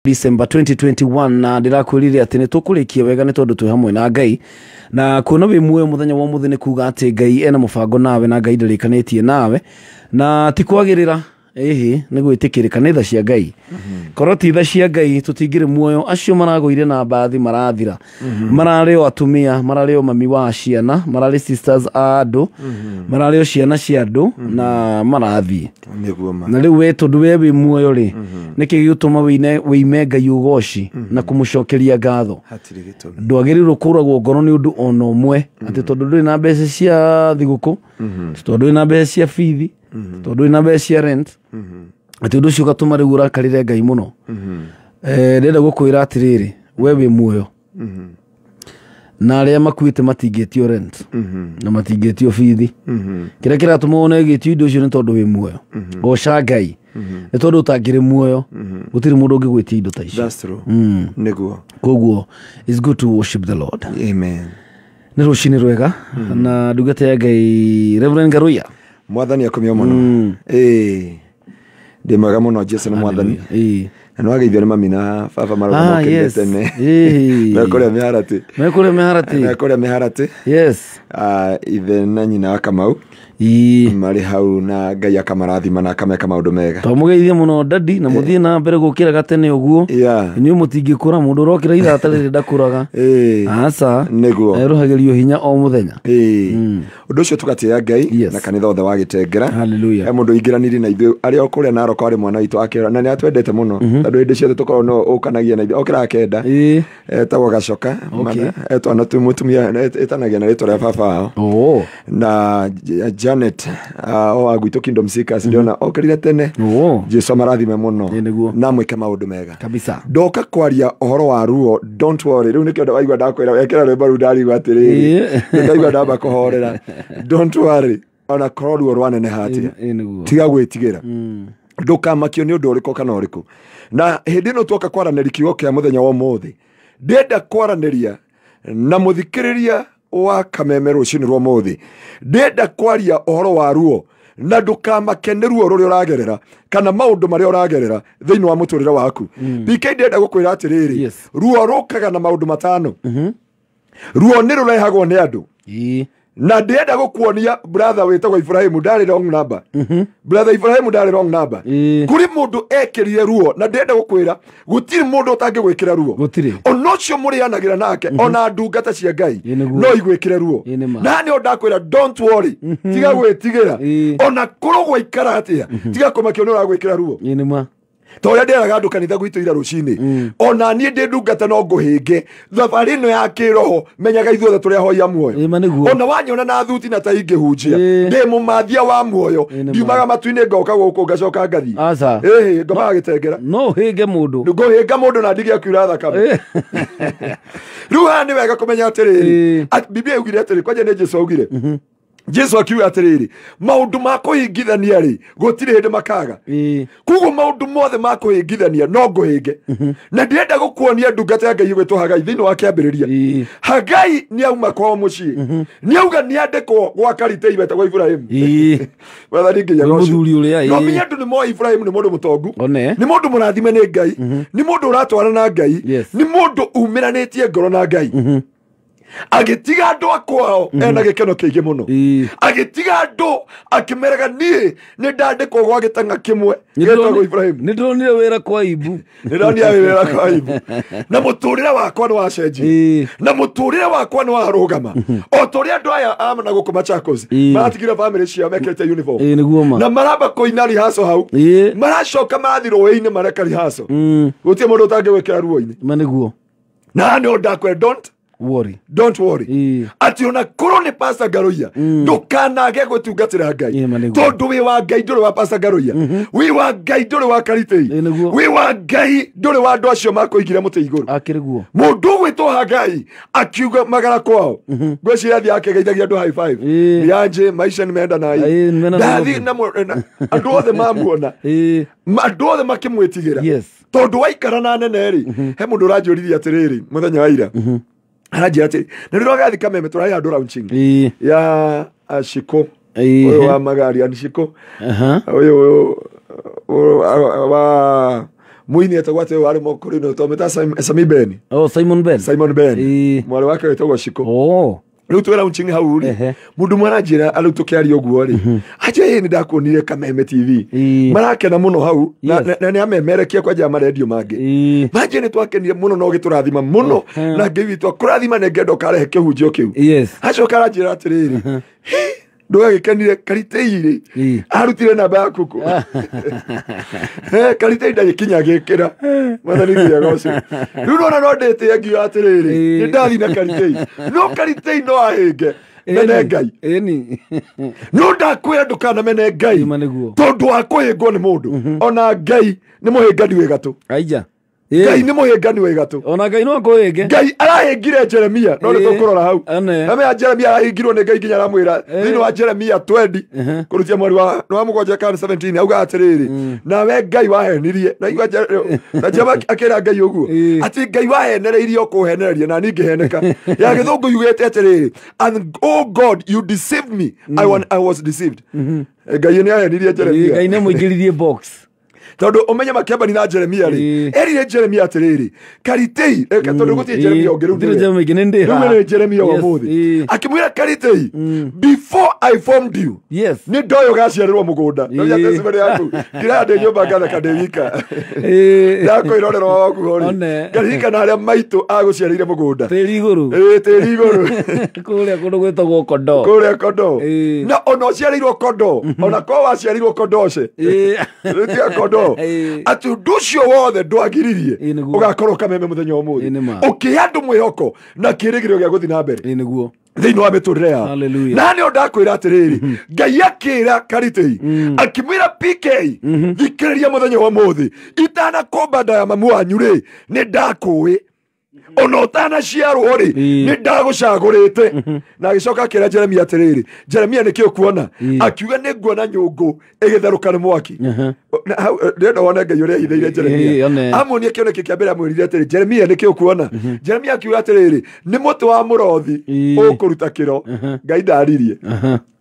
December 2021 na ndirakwirire ati ni tukurikia wega ni tondu twi hamwe na Ngai na kuona wi muoyo muthenya wa muthi ni kuga ati Ngai ena mubango nawe na Ngai ndarikanitie nawe na ti kwagirira ni gwitikirika ni tha cia Ngai korwo ti tha cia Ngai tutingire muoyo acio maragoire na bathi marathira marari o atumia marari o mami wa ciana marari sisters a andu marari o ciana cia andu na marathi na riu we tondu we wi muoyo ri niki gituma wime Ngai ugoci na kumucokeria ngatho ndwagirirwo kuragwo ngoro ni undu ona umwe ati tondu nduri na mbeca cia thiguku tondu nduri na mbeca cia fithi tondu nduri na mbeca cia rent ati undu ucio gatuma riu urakarire Ngai muno ndenda gukwira atiriri we wi muoyo na aria makuite matingitio rent na matingitio fithi kira kiratuma one gitio indo ucio ni tondu wi muoyo goca Ngai ni tondu utangire muoyo gutiri mundu ungigwitia indo ta icio. That's true. Niguo Koguo it's good to worship the Lord. Amen. Ni rucini rwega na ndugate ya Ngai Reverend Garuya mwathani akomio muno ndi mwega muno Jesu ni mwathani no ageithio ni mami na baba maroga tene mekuria miharati yes ithe na nyina wa Kamau mari hau na Ngai akamarathima na akameka maundu mega twamugeithie muno dadi na muthie na mbere gukira gatene uguo ni mutingikura mundu urokira itha atarire ndakuraga asa niguo eruhagirio hinya o muthenya undu ucio tugatia Ngai na kanitha othe wa Gitengera haleluya mundu ingiraniri na ithu ari okuria na Narok ari mwana witu akira na ni atwendete muno tondu hindi ciothe tukorwo no ukanagia na ithu okira kenda etagwo Gacoka mana etwana tu mutumia etanagia na ritwa ria baba wao na Janet o agwito Kingdom Seekers ndiona okirire tene Jesu marathime muno na mwike maundu mega kabisa ndoka kwaria ohoro wa ruo don't worry riu nikio ndaigwa ndakwira wekera rwimbo ru ndari gwatiriri ndaigwa ndamba kuhorera don't worry ona korwo ruo rwanene hatia tiga gwitigira ndukamakio ni undu uriko kana uriku na hindi no twoka kwaranĩria kiugo kia muthenya wa muthi ndenda kwaranĩria na muthikiriria wa kameme rucini rwa muthi ndenda kwaria ohoro wa ruo na ndukamake ni ruo ruria uragerera kana maundu maria uragerera thiini wa muturire waku PK ndenda gukwira atiriri ruo rukaga na maundu matano ruo ni rurehagwo ni andu na ndenda gukuonia brother wetagwo Ibrahim ndari wrong number brother Ibrahim ndari wrong number kuri mundu ekirire ruo na ndenda gukwira gutiri mundu utangigwikira ruo onocio murianagira nake ona ndungata cia Ngai no igwikire ruo na ni ondakwira don't worry tiga gwitigira ona kurugwa ikara atia tiga kumakio ni uragwikira ruo toria nderaga andu kanitha gwitu ira rucini ona nie ndi ndungata no nguhinge thabari no ya kiroho menyaga ithuothe turi ahoia muoyo ona wanyona na thuti na ta ingihunjia ndi mumathia wa muoyo ndiumaga matu-ini ngoka guku ngacoka ngathi ngomaga Gitengera no hinge mundu nguhinga mundu na ndigia kiura thakame riu ni wega kumenya atiriri Biblia yugire atiri kwaje ni Jesu augire Jesu akiuga atiriri maundu ma kuhingithania ri gutiri hindi makaga kuguo maundu mothe ma kuhingithania no nguhinge na ndienda gukuonia ndungata ya Ngai gwitwo Hagai thiini wa kiambiriria Hagai ni auma kwao mucii ni auga ni andikwo gwa Karitei betagwo Ibrahim wetha ringinya muthuri uria no minya ndu ni mo Ibrahim ni mundu mutongu ni mundu murathime ni Ngai ni mundu uratwara na Ngai ni mundu umiranitie ngoro na Ngai agitiga andu akwao ena gikeno kiingi muno agitiga andu akimeraga nie ni ndandikwo gwa gitanga kimwe getagwo Ibrahim ni ndonire wira kwa ibu na muturire wakwa ni wacenji na muturire wakwa ni warugama o toria andu aya amana guku Machakos maratigira family cia mekete uniform na maramba koina rihaso hau maracoka marathi rũĩ-inĩ mareka rihaso gutie mundu utangĩgwĩkĩra ruo-inĩ maniguo na ni ndakwe don't worry ati ona koro ni Pastor Garuya ndukanage gutungatira Ngai tondu wi wa Ngai nduri wa Pastor Garuya wi wa Ngai nduri wa Karitei wi wa Ngai nduri wa andu acio makuigire muti iguru akiriguo mundu gwitwo Hagai akiuga magara kwao gwiciria thi akegeithagia andu high five yanje maisha nimeenda nai ndathi na andu othe mamuona andu othe makimwitigira tondu waikara na nene ri he mundu uranjurithia atiriri muthenya wa ira arajia ati na ndiroga thi kameme turaya andu raunching ya ashiko uyu wa magari anishiko uyu muini etagwo ate wari mokuri no to meta Sami Ben. Oh, Simon Ben. Simon Ben. Mwale wake etagwo Shiko. Oh. Riu twera unchini hau ri. Mundu mwana njira alutukiaria oguo ri. Aje ni ndakonire Kameme TV. Marakena muno hau na ni amemerekia kwa jama radio mage. Maje ni twakenire muno no giturathima muno na ngiwi twakurathima ne ngendo karehe kihunjio kiu. Acio karanjira atiriri. Ndoga gikenire Kariteire arutire namba ya kuku Kariteire ndagikinya gikira mwana ni ya gocio riu no ndete yangi atiriri ni ndathi na Kariteire no Kariteire no ahenge mene Ngai eni no ndakwira ndukana mene Ngai tondu akwihingwo ni mundu ona Ngai ni muhingani we gatu aija Ngai ni muhingani we gatu ona Ngai no akwihenge Ngai arahingire Jeremia no ni tukurora hau ame Jeremia arahingirwo ni Ngai ginya ramwira thini wa Jeremia 20 kurutia mwari wa no amugwanja kan 17 auga atiriri na we Ngai wahenirie na igwa na jama akira Ngai uguo ati Ngai wahenereirie okuhenereria na ningi heneka ya githungu yugete atiriri and oh God you deceived me I was deceived Ngai ni ahenirie Jeremia Ngai ne muigiririe box tondu umenye makeba ni na Jeremia ri erire Jeremia atiriri Karitei tondu gutie Jeremia ongeru ndire Jeremia ginende ha numene Jeremia wa muthi akimwira Karitei before I formed you ni ndoyo gaciarirwo mugunda no ya tesibere yaku kira de nyumba gatha kadewika yako irorero waku hori karika na aria maitu aguciarire mugunda tiri iguru tiri iguru kuria kundu gwetagwo kondo na ono ciarirwo kondo ona ko waciarirwo kondoce rutia kondo ati nducio wothe ndwagiririe ugakorwo Kameme muthenya umuthi ukiandu mwihoko na kirigiro gia guthi na mbere niguo thini wa miturire yao na nio ndakwira atiriri Ngai akira Karitei akimwira PK thikiriria muthenya wa muthi itana komba ya mamu wanyu ri ni ndakuwi ona utana ciarwo ri ni ndagucagurite na agicoka akira Jeremia atiriri Jeremia nikio kuona akiuga ni nguona nyungu igitharuka ni mwaki ndenda wona Ngai uria hithiire Jeremia amunie kioneki kia mbere amwirire atiriri Jeremia nikio kuona Jeremia akiuga atiriri ni muti wa murothi ukuruta kiro Ngai ndaririe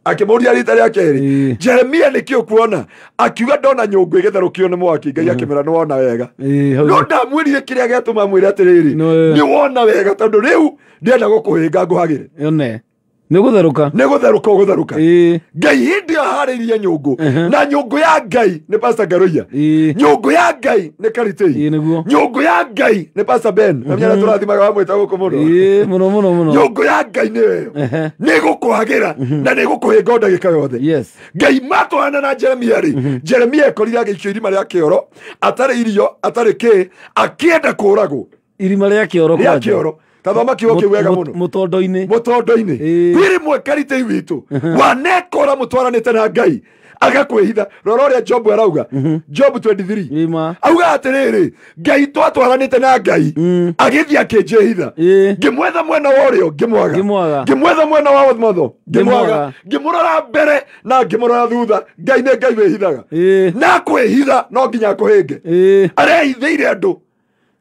akimuria rita ria keri Jeremia nikio kuona akiuga ndona nyungu igitharukio ni mwaki Ngai akimera no wona wega no ndamwirire kiria giatuma mwire atiriri ni wona wega tondu riu ndienda gukuhinga nguhagire nigutharuka gutharuka Ngai hindi aharirie nyungu na nyungu ya Ngai ni Pastor Garoia nyungu ya Ngai ni Karitei nyungu ya Ngai ni Pastor Ben na mnyana turathimaga wamwita guku muno nyungu ya Ngai ni weyo ni gukuhagira na ni gukuhinga ndagika yothe Ngai matwana na Jeremia ri Jeremia ekorire agikio irima ria kioro atari irio atari ki akienda kuragwo irima ria kioro tathoma kiugo kiu wega muno mutondo-ini kwiri mwe Karitei witu wanekora mutwaranite na Ngai agakwihitha rora uria Job arauga Job 23 auga atiriri Ngai twatwaranite na Ngai agithia akinjihitha ngimwetha mwena wa urio ngimwetha mwena wa motho ngimurora mbere na ngimurora thutha Ngai ni Ngai wihithaga na kwihitha no nginya akuhinge arehithiire andu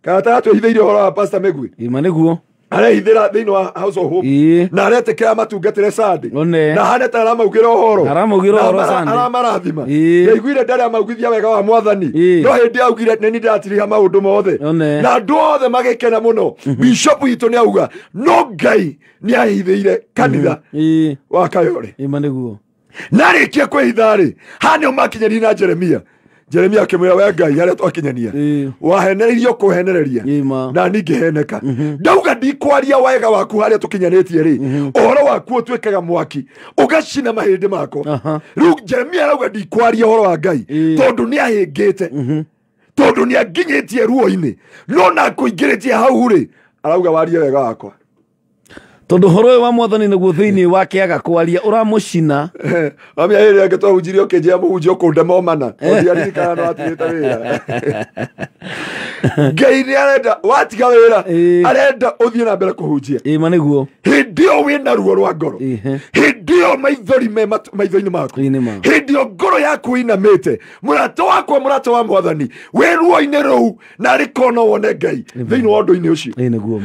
kana twihithiire horo wa Pastor Megwi niguo arehithira thini wa House of Hope na aretekera matungatire Sunday na haneta aramaugira uhoro aramarathima ngaiguire ndari amaugithia wega wa Mwathani no hindi augire nini ndatiriha maundu mothe na andu othe magikena muno bishop witu ni auga no Ngai ni ahithiire kanitha wa Kayore niguo narikia kwihithari hanio makinyani na Jeremia akimwira we Ngai haria twakinyania wahenereirio kuhenereria na ningi heneka ndauga ndikwaria wega waku haria tukinyanitie ri uhoro waku utwikaga mwaki ugacina mahindi mako riu Jeremia arauga ndikwaria uhoro wa Ngai tondu ni ahingite tondu ni aginyitie ruo-ini no na kuingiritie hau ri arauga warie wega wakwa tondu horo wa Mwathani niguo thiini wake agakwaria uramucina amya ere ake twahunjirio kinjia muhunjio kundemo mana ndiaririkana no atirite wira Ngai ni arenda watiga wira arenda uthie na mbere kuhunjia niguo hindio wina ruo rwa ngoro hindio maithori maitho-ini maku hindio ngoro yaku inamite murato wakwa murato wa Mwathani we ruo-ini ruu na rikono wone Ngai thiini wa undu-ini ucio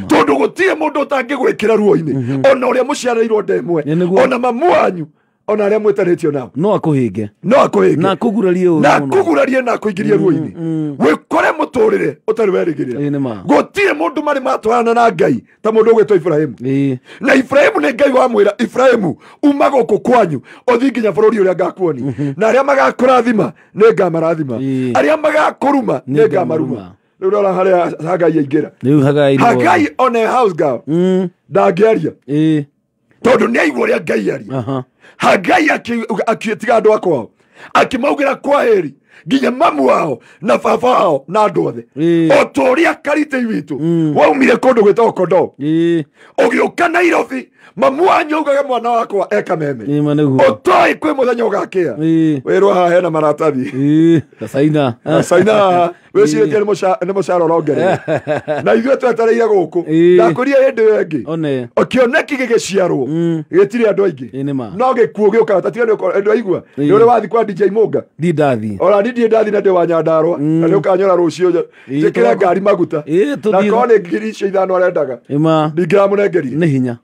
tondu gutire mundu utangigwikira ruo-ini ona uria muciarĩirwo ndemwe ona mamu wanyu ona aria mwetanĩtio nao no akuhinge na kugurarie na kuingirie ruo-ini wikore muturire utari werigirira gutire mundu mari matwarana na Ngai ta mundu gwitwa Ibrahimu na Ibrahimu ni Ngai wa mwira Ibrahimu uma guku kwanyu uthi nginya bururi uria ngakuoni na aria magakurathima ni ngamarathima aria magakuruma ni ngamaruma riu rora haria Hagai aingira Hagai on a house girl ndagiaria tondu ni aigua uria Ngai aria Hagai akitiga andu akwao akimaugira kwaheri nginya mamu wao na baba wao na andu othe otoria karite witu waumire kundu gwitwo Kondo ugiuka Nairobi mamu wanyu ugaga mwana wakwa eka meme otoi kwi muthenya ugakia wirwa haha hena maratathi saina wicirie ni mucara urongere na ithuĩ twetereire guku ndakuria hindi wengi okioneki gigiciarwo gitiri andu aingi no gikuo giuka tatiga andu aigua ni uri wathi kwa DJ Munga ora ndi ndathi na ndi wa Nyandarua na ni ukanyora rucio njikire ngari maguta na kone ngiri cio ithano arendaga ndingiramunengeria ni hinya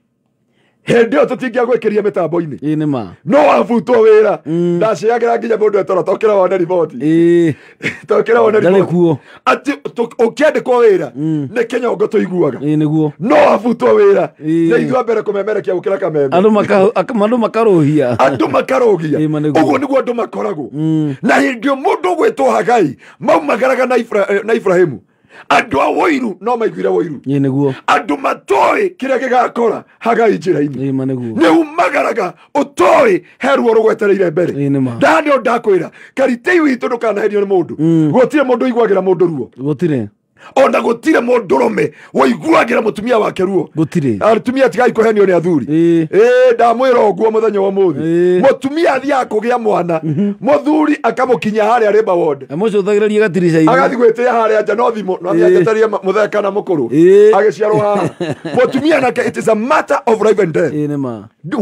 hindi o tutingia gwikiria mitambo-ini no wabutwo wira ndaciagira nginya mundu etoro tokira wone riboti tokira wone riboti ati ukiandikwo wira ni Kĩnyongo tuiguaga no wabutwo wira ni ithua mbere kumemerekia gukira kameme andu makaruhia uguo niguo andu makoragwo na hindi mundu gwitwo Hagai maumagaraga na Ibrahimu andu a woiru no maiguire woiru andu matoi kiria gigakora Hagai njira-ini ni umagaraga utoi heruo rugwetereire mbere ndani o ndakwira karitei witu ndukanahenio ni mundu gutire mundu igwagira mundu ruo ona gutire mundurume woiguagira mutumia wake ruo atumia tigai kuhenio ni athuri ndamwira oguo muthenya wa muthi mutumia athia kugia mwana muthuri akamukinya haria riba ward amucuthagiria gatirisha agathi gwitia haria nja no thimu no athetaria mutheka na mukuru agiciarwo haha mutumia nake it is a matter of life and death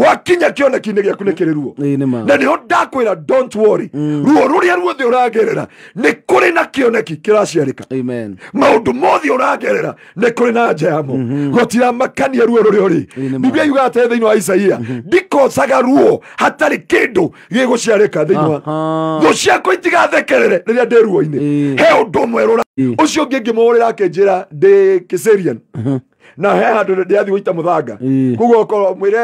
wakinya kioneki-ini giaku ni kiriruo na niho ndakwira don't worry ruo ruria ruothe uragerera ni kuri na kioneki kiraciarika maundu mothe uragerera ni kuri na njamo gutiramakania ruo ruria uri Biblia yuga ate thiini wa Isaia ndikocaga ruo hatari kindu giguciarika thiini wa thu ciakwa itigathekerere riria ndi ruo-ini he undu mwerura ucio ungi ngimurira akinjira ndi Kiserian na he handu ndiathi guita muthanga kuguo ko mwire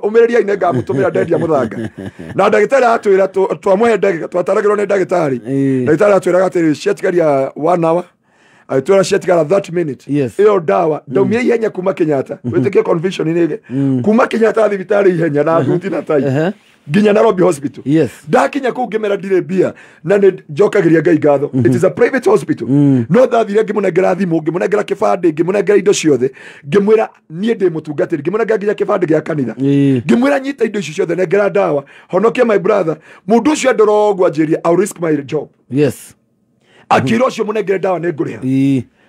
umiriria ine ngamutumira ndendia muthanga na ndagitari atwira twamuhe ndege twataragirwo ni ndagitari ndagitari atwira gatiri cietikaria 1 hour aitwira ciatikara 30 minutes iyo dawa ndaumire ihenya kuma Kenyatta witikie convention inige kuma Kenyatta thibitari ihenya na thuti na tai nginya Nairobi hospital ndakinya ku ngimera ndire bia na ni njokagiria Ngai ngatho it is a private hospital no ndathire ngimunengera thimu ngimunengera kibande ngimunengera indo ciothe ngimwira nie ndi mutungatiri ngimunengera nginya kibande gia kanitha ngimwira nyita indo icio ciothe nengera dawa honokia my brother mundu ucio ndorogwa njiria I'll risk my job akiro ucio munengere dawa ni nguriha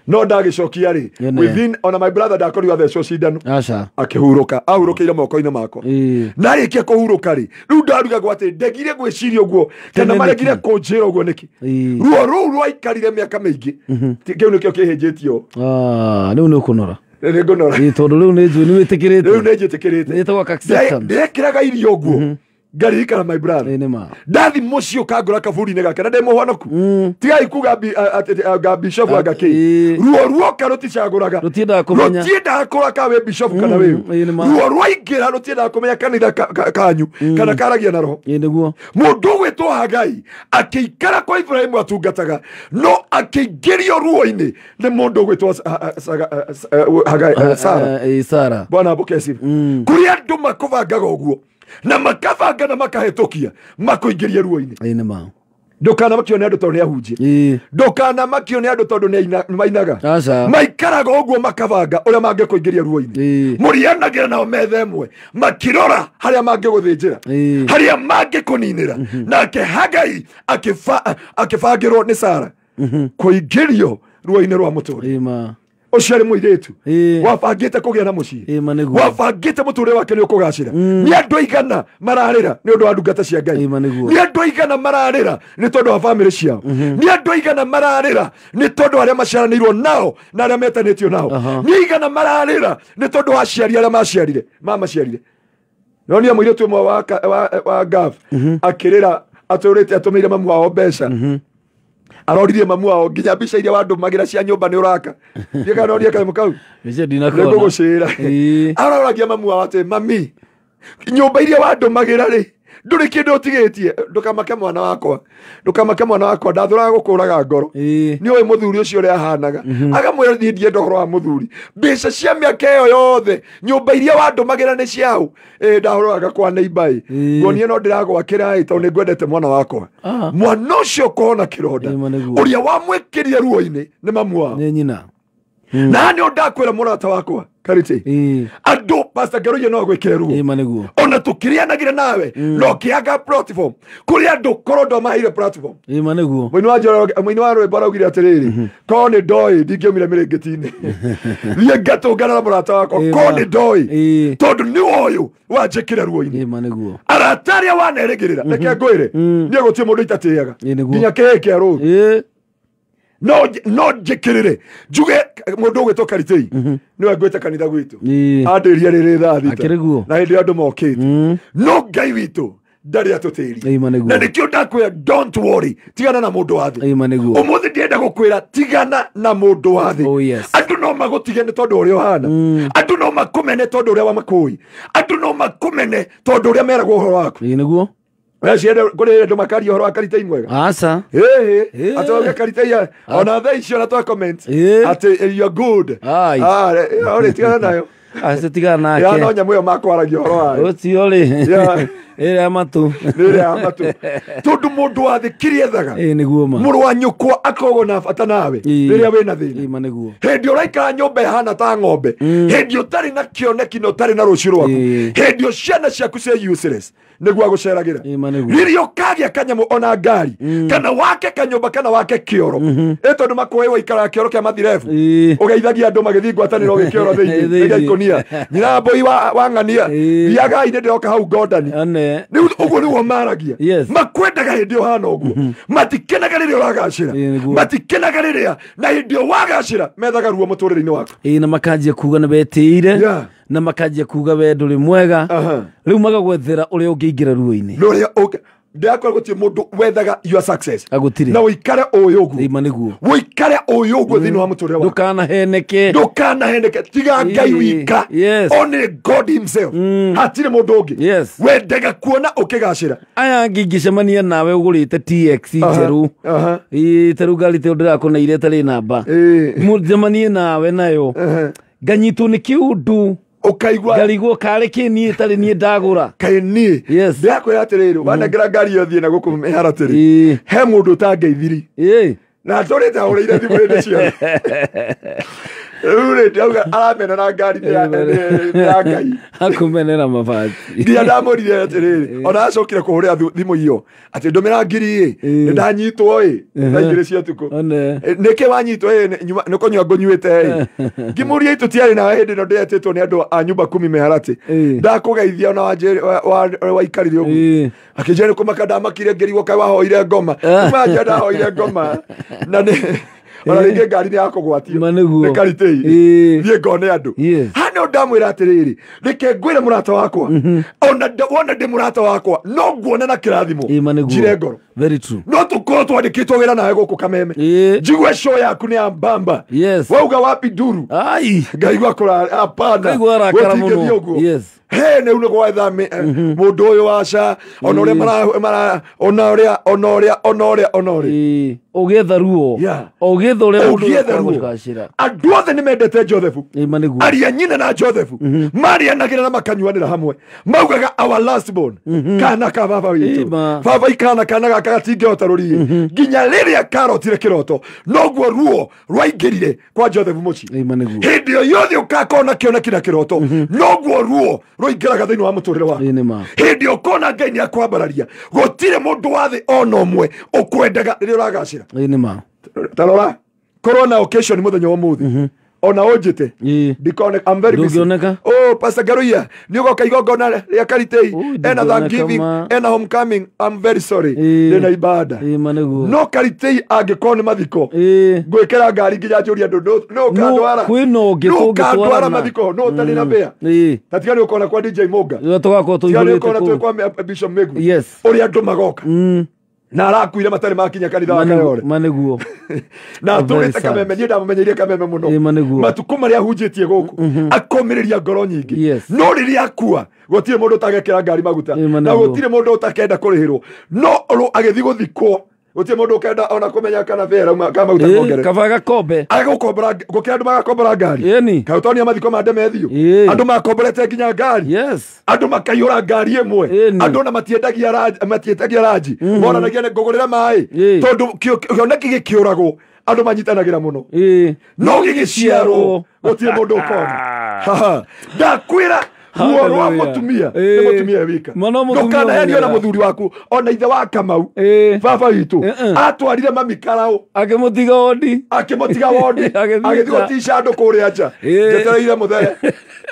no ndagicokia ri within ona my brother ndakorirwo athecwo cindano akihuruka ahurukiire moko-ini makwa na arikia kuhuruka ri riu ndarugagwo ati ndegire gwiciria uguo kana maregire kunjira uguo niki ruo ruu rwaikarire miaka miingi kiu nikio kihinjitio riu ni ukunora tondu riu ni njui ni witikirite riu ni njitikirite nitagwa acceptance ndekiraga irio uguo ngaririkana my brother ndathi mucio kangura kaburi-ini gake na ndi muhonoku tigai kuga bishop agaki ruo karuticaguraga rutiendaga kura ka we bishop kana we ruo rwaingira rutiendaga kumenya kanitha kanyu kana karagia na roho mundu gwitwo Hagai akiikara kwa Ibrahimu atungataga no akiingirio ruo-ini ni mundu gwitwo Hagai Sara bwana bukesi kuria andu makuvangaga uguo na makavanga na makahetokia makuingiria ruo-ini ndukana makione andu tondu ni ahunjie ndukana makione andu tondu ni mainaga maikaraga uguo makavanga uria mangikuingiria ruo-ini murianagira nao metha imwe makirora haria mangiguthinjira haria mangikuninira nake Hagai akivangirwo ni Sara kuingirio ruo-ini rwa muturi ucio ari muiritu wabangite kugia na mucii wabangite muture wake ni ukugacira ni andu aigana mararira ni undu wa ndungata cia Ngai ni andu aigana mararira ni tondu wa family ciao ni andu aigana mararira ni tondu aria maciaranirwo nao na aria metanitio nao ni aigana mararira ni tondu wa aciari aria maciarire mamaciarire Nyonia mwire tu mwa wa gaf akirira aturite atumire mamu wao mbeca aroririe mamu wao nginya mbica iria wandu magira cia nyumba ni uraka ndiga noria kamu kau mbica ndinakona gugucira aroragia mamu wao ati mami nyumba iria wandu magira ri nduri kindu utigitie ndukamake mwana wakwa ndathuraga gukuraga ngoro ni oy muthuri ucio uri ahanaga agamwira thindie ndohoro wa muthuri mbeca cia miaka iyo yothe nyumba iria wandu magira ni ciao ndahoraga kwa neighbor ngonie no ndiragwakira to ni ngwendete mwana wakwa mwana ucio kona kironda uria wamwikirire ruo-ini ni mamu wao ni nyina na ni ondakwira murata wakwa Karite andu Pastor Garuye no gwikire ruo ona tukirianagira nawe no kiaga platform kuri andu korodo mahire platform maneguo mwini wa rwimbo araugire atiriri ko ni ndoi ndingiumire miringetini rie ngatungana na murata wakwa ko ni ndoi tondu ni uyu wanjikire ruo-ini maneguo arataria wanerigirira reke ngwire ni gutie mundu itatiaga nginya keke ru no njikirire njuge mundu gwitwo Karitei niwe ngwite kanitha gwitu andiria riri thathita na hindi andu mokite no Ngai witu ndari atutiri na nikio ndakwira don't worry tigana na mundu wa thi umuthi ndienda gukwira tigana na mundu wa thi andu no magutige ni tondu uria uhana andu no makumene tondu uria wamakui andu no makumene tondu uria meragwo uhoro waku niguo Weciende kuri ndo makari horo Karitei mwega asa atoga Karitei ona tha icio na twa comment ati you're good ore tigana nayo ase tigana nake ya no nyamu yo makwaragia horo wayo otiole amatu tondu mundu wathikirie thaga niguo ma muru wa nyukwa akogo na bata nawe riria wina thina niguo hindi uraikara nyumba hana ta ng'ombe hindi utari na kioneki no tari na rucio rwaku hindi ciana ciaku cia useless niguo aguceragira riria ukagia kanyamu ona ngari kana wake kanyumba kana wake kioro tondu makoe waikara kioro kia mathirefu ugeithagia andu magithi ngwataniro gikioro thiini ikonia nyina mboi wa ng'ania thiaga ine ndiroka hau Gordani ni uguo niguo maragia makwendaga hindi uhana uguo matikenaga riria uragacira matikenaga riria na hindi wagacira methaga ruo muturire-ini waku na makanjia kuga na betire na makanjia kuga we nduri mwega riu magagwethera uria ungiingira ruo-ini nuria ndakora gutie mundu wethaga your success agutire na wikare uyu uguo niguo wikare uyu uguo thini wa muturire waku ndukana heneke tiga Ngai wika only God himself hatire mundu ungi wendaga kuona ukigacira aya ngingicemania nawe ugurite TX jeru teru ngari te ndirakona ire tari namba mujemanie nawe nayo nganyitwo ni kiundu ukaigwa ngarigwo kare kini tari nie ndagura kaini ndakwira atiriri wanagera ngari yo thie na guku meharatiri he mundu tangeithiri na torete aurire thimurinde cio ure ndauga aramena na ngari ya Ngai akumenera mabati ndia ndamurire atiriri ona acokire kuhuria thimu iyo ati ndumira ngiri ndanyitwo na ngiri cia tuko nike wanyitwo niko nywa ngonyuite ngimuria itutiari na hindi no ndetitwo ni andu a nyumba 10 meharati ndakugeithia ona waikarire ugu akijeni kumaka ndamakire ngiri kai wahoire ngoma maja ndahoire ngoma na ne ona ringi ngari ni yakugwatio ni Karitei thie ngone andu hano ndamwira atiriri reke ngwire murata wakwa ona ndi murata wakwa no nguona na kirathimo njire ngoro very true no tukorwo twandikitwo wira nawe guku Kameme njigwe show yaku ni ambamba wauga wapi nduru ngaigua kura apana he ne uno gwetha mundu uyu waca ona uria ugetha ruo ugetha uria mundu ugacira andu othe ni mendete Josephu aria nyina na Josephu marianagira na makanyuanira hamwe maugaga our last born kana ka baba witu baba ikana kana gakatingehota rurie nginya riria karotire kiroto noguo ruo rwaingirire kwa Josephu muci hindi yo yothe ukakona kiona kina kiroto noguo ruo rwaingiraga thiini wa muturire wa hindi ukona Ngai ni akwambararia gutire mundu wa thi ona umwe ukwendaga riria uragacira ma tarora corona occasion muthenya wa muthi ona ojete ndikone I'm very busy oh Pastor Garuya niko kaigogona ya Karitei ena Thanksgiving ena homecoming I'm very sorry ndina ibada no Karitei angekone mathiko gwikira ngari nginya njuria ndondo no kandwara kwino ngitwara mathiko no tani na bea tatigani ukona kwa DJ Moga tugakwo tuigurite kwa Bishop Megu yes uri andu magoka na arakuire matari makinya kanitha wa Kayore maneguo na turite kameme ni ndamumenyeria kameme muno matuko mari ahunjitie guku akomiriria ngoro nyingi no riria akua gotire mundu utagekera ngari maguta na gotire mundu utakenda kurihirwo no agethi guthikwo gotire mundu ukenda ona kumenya kana vera kama utagongere kabaga kombe agakombora gokira andu magakombora ngari kautonia mathiko mande methio andu makomborete nginya ngari andu makayura ngari imwe andu na matiendagia raji moranagia ngogorera mai tondu kioneki gikiuragwo andu manyitanagira muno no gigiciarwo gotire mundu ukona ndakwira Muoro mutumia ni mutumia wika ndukana yani ona muthuri waku ona ithe wa Kamau baba witu atwarire mami karao akimutiga wodi agithio tisha andu kuria nja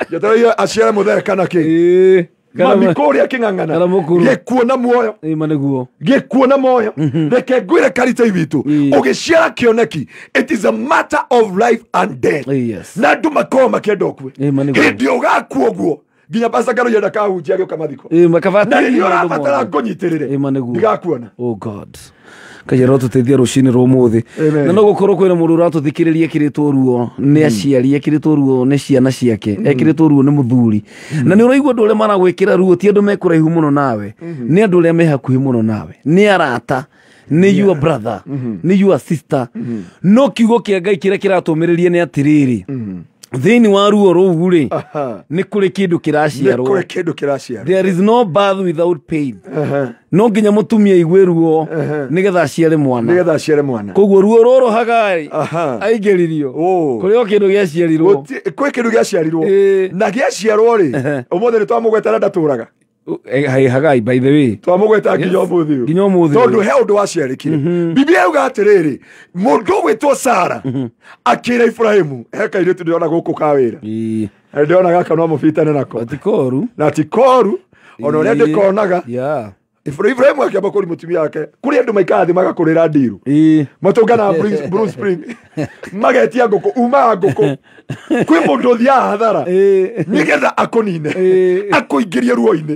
jetereire aciare muthere kana ki mami kuria king'ang'ana gikuona muoyo gikuona muoyo reke ngwire Karitei witu ugiciara kioneki it is a matter of life and death na andu makoma makenda okue hindi ugakuo guo ginya Pastor Garuya ndakahunjia agioka mathiko makabata ni urabatara ngonyitirire ndigakuona oh God kajero tutethia rucini rumuthi na no gukorwo kwina mundu uratuthikiriria ekiritwo ruo ni aciari ekiritwo ruo ni ciana ciake ekiritwo ruo ni muthuri na ni uraigua andu aria maragwikira ruo ti andu mekuraihu muno nawe ni andu aria mehakuhi muno nawe ni arata ni your brother ni your sister no kiugo kia Ngai kiria kiratumiriria ni atiriri thini wa ruo ruu ri ni kuri kindu kiraciarwo there is no birth without pain no nginya mutumia igwe ruo nigetha aciare mwana koguo ruo roro hagai aigeririo kuri o kindu giaciarirwo kwi kindu giaciarirwo na giaciarwo ri umuthe ni twamugwetera ndaturaga hagai by the way twamugweta nginya umuthi tondu he undu waciarikire Biblia yuga atiriri mundu gwitwo Sara akira Ibrahimu he kairitu ndiona guku kawira ndiona gaka no mufitane nako atikoru ona uria ndikonaga Ibrahimu akiamba kuri mutumia wake kuri andu maikathi magakurira ndiru matungana Bruce Spring magetia nguku uma nguku kwi mundu thia hathara nigetha akonine akoingirie ruo-ini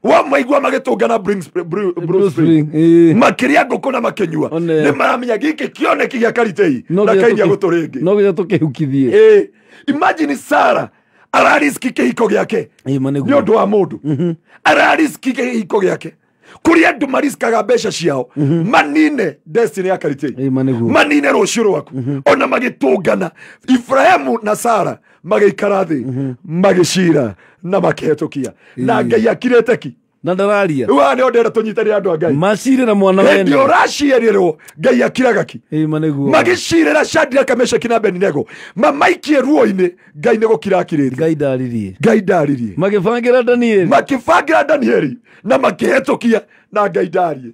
wa maigua magitungana Bruce Spring makiria nguku na makenyua ni maramenya giki kioneki gia Karitei na kaingia guturingi no gya tukihukithie imagine Sara arariski kihiko giake ni undu wa mundu arariski kihiko giake kuri andu mariskaga mbeca ciao manine destiny ya Karitei manine rucio rwaku ona magitungana Ibrahimu na Sara magikara thi magicira na makehetokia na Ngai akirete ki na ndararia wa ne ondera tunyitari andu a Ngai macire na mwana wene ndio raciarirwo Ngai akiraga ki magicirira Shadraka Meshaki na Abednego mamaikie ruo-ini Ngai ne gukira akiriri Ngai ndaririe magibangira Danieli na makehetokia na Ngai ndarie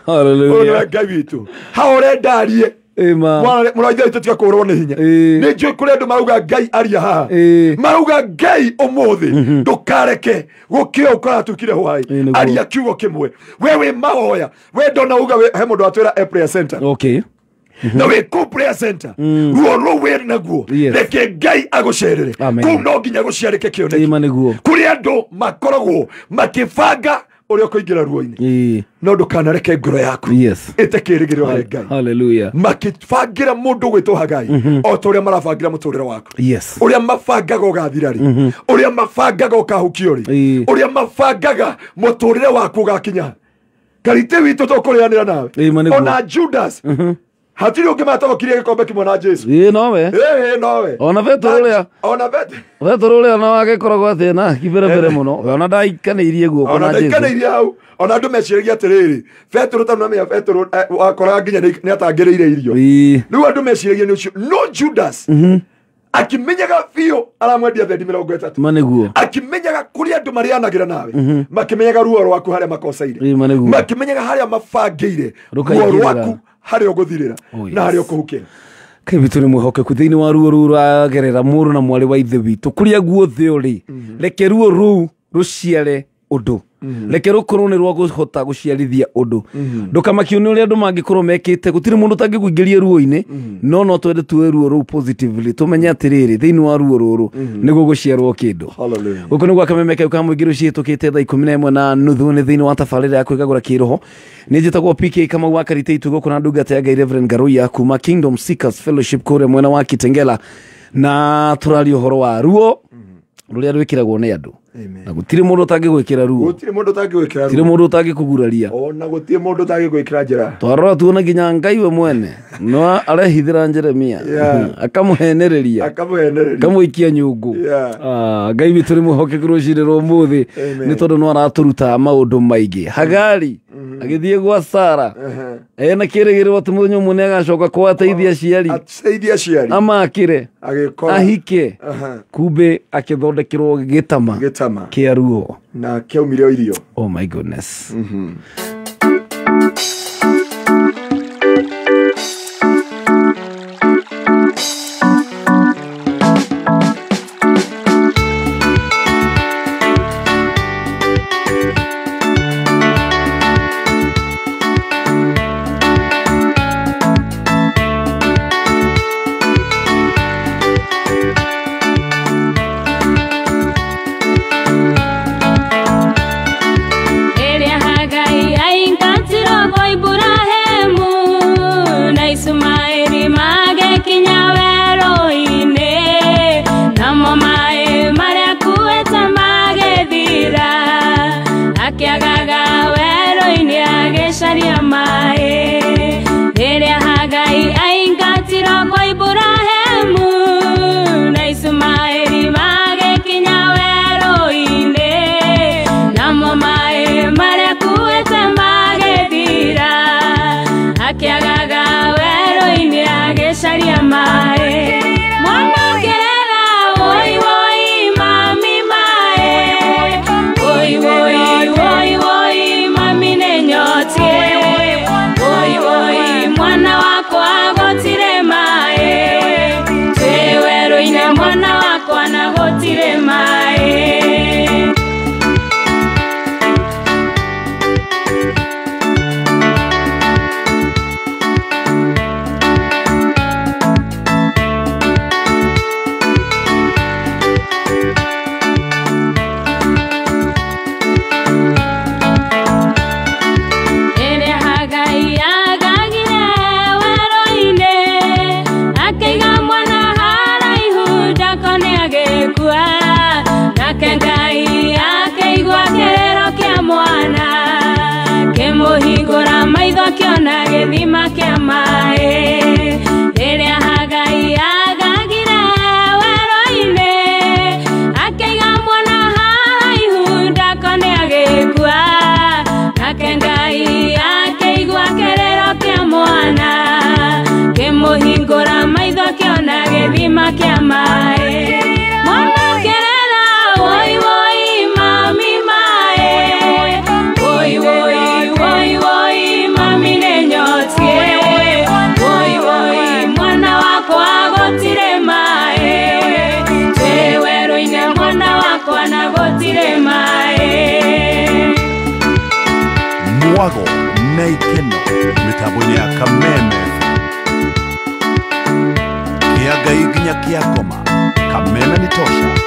hallelujah Ngai witu haore ndarie mwana tutika kurwo ni hinya ni njui kuri andu marauga Ngai aria haha marauga Ngai umuthi ndukareke gukira ukora tukire hwai aria kiugo kimwe wewe mahoya we ndona uga he mundu atwira prayer center na we ku prayer center ruo we naguo reke Ngai agucerere ku no nginya guciarike kioneki kuri andu makoragwo makibanga uria kuingira ruo-ini no ndukanareke ngoro yaku itekirigirwo hari Ngai hallelujah makibangira mundu gwitwo Hagai o to uria marabangira muturire waku uria mabangaga ugathirari uria mabangaga ukahukio ri uria mabangaga muturire waku ugakinya Karitei witu tukurianira nawe ona Judas hatiri ungimatorokirie gikombe kimwe na Jesu nowe ona Petro uria na wage koragwo athina kibere muno ona ndaikaneirie guoko na Jesu ona ndaikaneirie hau ona andu meciragia atiriri Petro tanamenya Petro wakoraga nginya ni atangireire irio riu andu meciragia ni ucio no Judas akimenyaga biũ aramwendia thendi 30 maneguo akimenyaga kuri andu marianagira nawe makimenyaga ruo rwaku haria makosaire makimenyaga haria mabangĩire ruo rwaku haria ũgũthirĩra na haria ũkũhukĩra kai bitu ni muhoke kuthini wa ruo rura gerera muru na mwali wa ithe witu kuria guothe uri reke ruo ru ruciare undu reke rukorwo ni rwa guhota guciarithia undu ndukamakio ni uria andu mangikorwo mekite gutiri mundu tangiguingĩria ruo-ini no twende tuwe ruo ru positively tumenye atiriri thiini wa ruo ruru niguo guciarwo kindu guku niguo Kameme Kau ka muingi rucio tukite thaa 11 na nuthu ni thiini wa tabarĩra ya kwĩgagũra kĩroho ni njĩtagwo PK Kamau wa Karĩte guku na ndungata ya Ngai Reverend Garuya kuma Kingdom Seekers Fellowship kuria mwena wa Kitengela na turario horo wa ruo ruria rwikiragwo ni andu na gutiri mundu tangigwikira ruo gutiri mundu tangikuguraria na gutiri mundu tangigwikira njira twarora tuona nginya Ngai we mwene no arehithira Jeremia akamuhenereria akamuikia nyungu Ngai witu ni muhokeku rucire rumuthi ni tondu no araturuta maundu maingi Hagari agithie gwa Sara ena kirigirwo ati muthenya umwe agacoka kwa ateithia ciari amakire ahike kumbe akithondekirwo gitama kia ruo na kiaumire irio. Oh my goodness. Mwago na ikeno mitambo-ini ya Kameme kiaga iginya kiakoma Kameme ni tosha.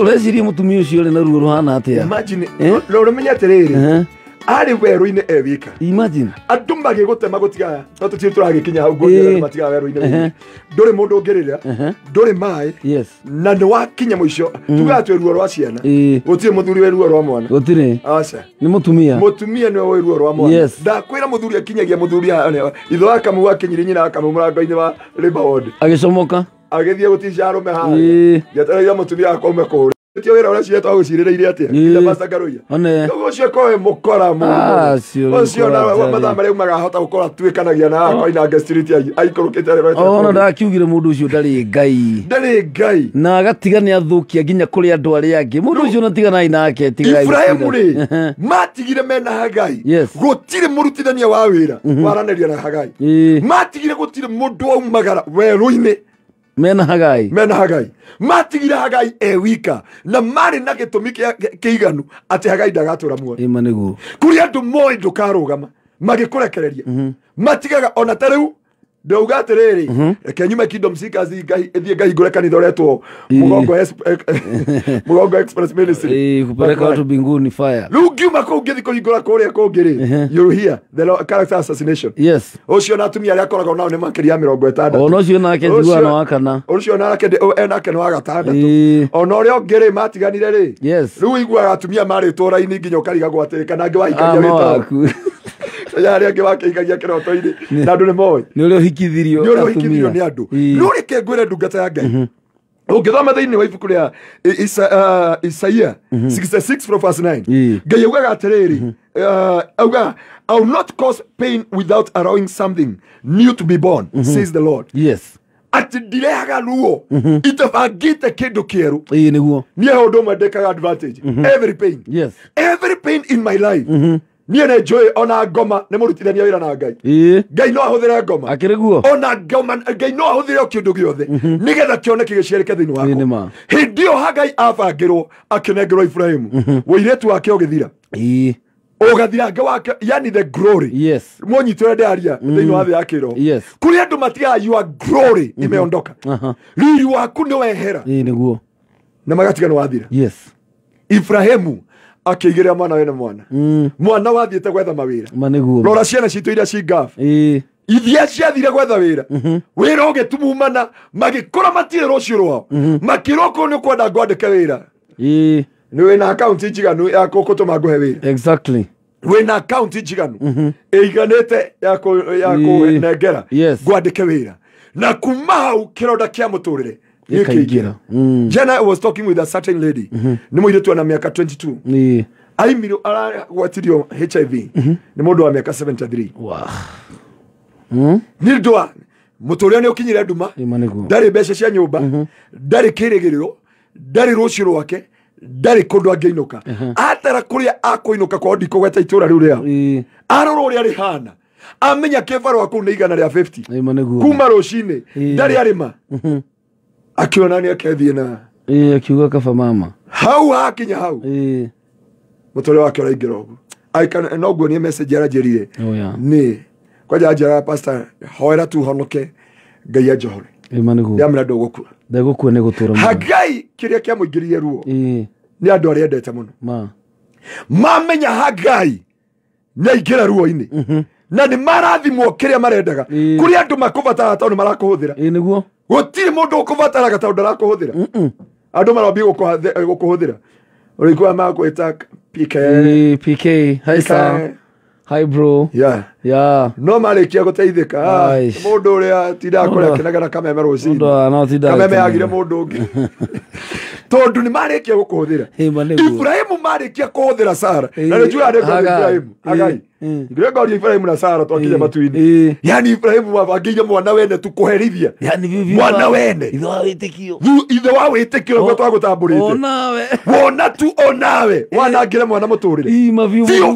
Ureciria mutumia ucio ri na ruo ruhana atia? Imagine ro menya atiriri ari weru-ine ewika. Imagine andu magigutema gutiga no tutiri turagikinya hau ngoni matiga weru-ine nduri mundu ngirira nduri mai na ni wakinya muico tugatwe ruo rwa ciana gutiri muthuri we ruo rwa mwana gutiri aca ni mutumia ni we ruo rwa mwana ndakwira muthuri akinyagia muthuri itho akamu wakinyiri nyina akamu murango-ini wa labor ward agicomoka agithie gutisha arume haha getereire mutumia akaume kuri tio wira ora cia twa gucirireire atia ila basta garuya ndugu cio koe mukora mundu ucio na mathaa maria magahota gukora twikanagia na akwa ina street aikurukite rero ona ndakiugire mundu ucio ndari ngai na agatiga ni athukia nginya kuri andu aria angi mundu ucio natigana nake tiga Ibrahimu ri matigire mena Hagai gutire murutithania wa wira waraneria na Hagai matigire gutire mundu aumagara weru-ini mena Hagai matigire Hagai ewika na mari na gitumi kiiganu ati Hagai ndagatura muoyo ima niguo kuri andu moi ndukarugama magikurekereria matigaga ona tariu ndauga atiriri reke nyume Kingdom Seekers ithie ngai ngure kanitha uretwo Mugongo Express Ministry kupeleka watu mbinguni fire riu ngiuma kuu ngithi kuhingura kuria kungiri you hear the character assassination ucio na atumia aria akoragwo nao ni makiria 60 ona ucio nake njiguana wa kana ucio nake enake ni wa gatandatu ona uria ngiri matiganire ri riu igua atumia mari tora-ini nginya ukariga gwatirika na ngi wahikagia witaku yari angi wakigagia kiroto-ini na andu ni moi ni uri hikithirio ni andu no reke ngwire ndungata ya Ngai ungithoma thiini wa ibuku ria Isaia 66 from verse 9 Ngai augaga atiriri auga I will not cause pain without allowing something new to be born says the Lord. Ati ndirehaga ruo itabangite kindu kieru niguo nie undu mwendekaga advantage every pain in my life nie ne enjoy ona ngoma ne murutithania wira na Ngai Ngai no ahuthire ngoma akiriguo ona ngoma Ngai no ahuthire kindu giothe nigetha kioneke giciarike thiini wako hindio Hagai abangirwo akinengerwo Ibrahimu wiretu wake ogithira ugathirange wake yani the glory munyitire ndaria thiini wa thi ya kiro kuri andu matiga your glory imeondoka riri waku ni wehera niguo na magatigana wathira Ibrahimu akiigirira mwana wena mwana wathiete gwetha mawira rora ciana citu iria cingafu ithia ciathire gwetha wira wira ugitumumana magikora matire rucio rwao makiroko ni kwenda ngwandike wira ni wina account njiganu ya gutuma nguhe wira wina account njiganu iganite ya kunengera ngwandike wira na kuma hau kironda kia muturire Jana I was talking with a certain lady ni muiretu ana miaka 22 aimiro aragwatirio HIV ni mundu wa miaka 73 ni ndwa muturia ni ukinyire nduma ndari mbeca cia nyumba ndari kirigiriro ndari rucio rwake ndari kundu angeinuka atara kuria akuinuka kwa ndiko gweta itura riu ria aroro uria rihana amenya kebaro aku ni igana ria 50 kuma rucini ndari arima akiona ni akethie na akiuga kaba mama hau hakinya hau mutore wake uraingira ugu aikana no guo ni message arajerire ni kwaja ajara pastor hoera tu honoke Ngai ajohore yamra ndogukua ndagukua ni gutura Hagai kiria kia muingirie ruo ni andu aria endete muno mamenya Hagai ni aingira ruo-ini na ni marathimwo kiria marendaga kuri andu makubatara tondu marakuhuthira niguo gutiri mundu ukubataraga tondu ndarakuhuthira andu marabie gukuhuthira urikuwa magwita PK hi bro no marikia guteithika mundu uria tidakora kinagana kameme rucini kameme agire mundu ungi tondu ni marikia gukuhuthira Ibrahimu marikia kuhuthira Sara na njua ande Ibrahimu Hagai Gregor Ibrahimu na Sara twakija matuini yani Ibrahimu wabangiye mwana wene tukuherithia yani mwana wene ithe wa witikio gwe twagutamburite wona tu onawe wanangire mwana muturire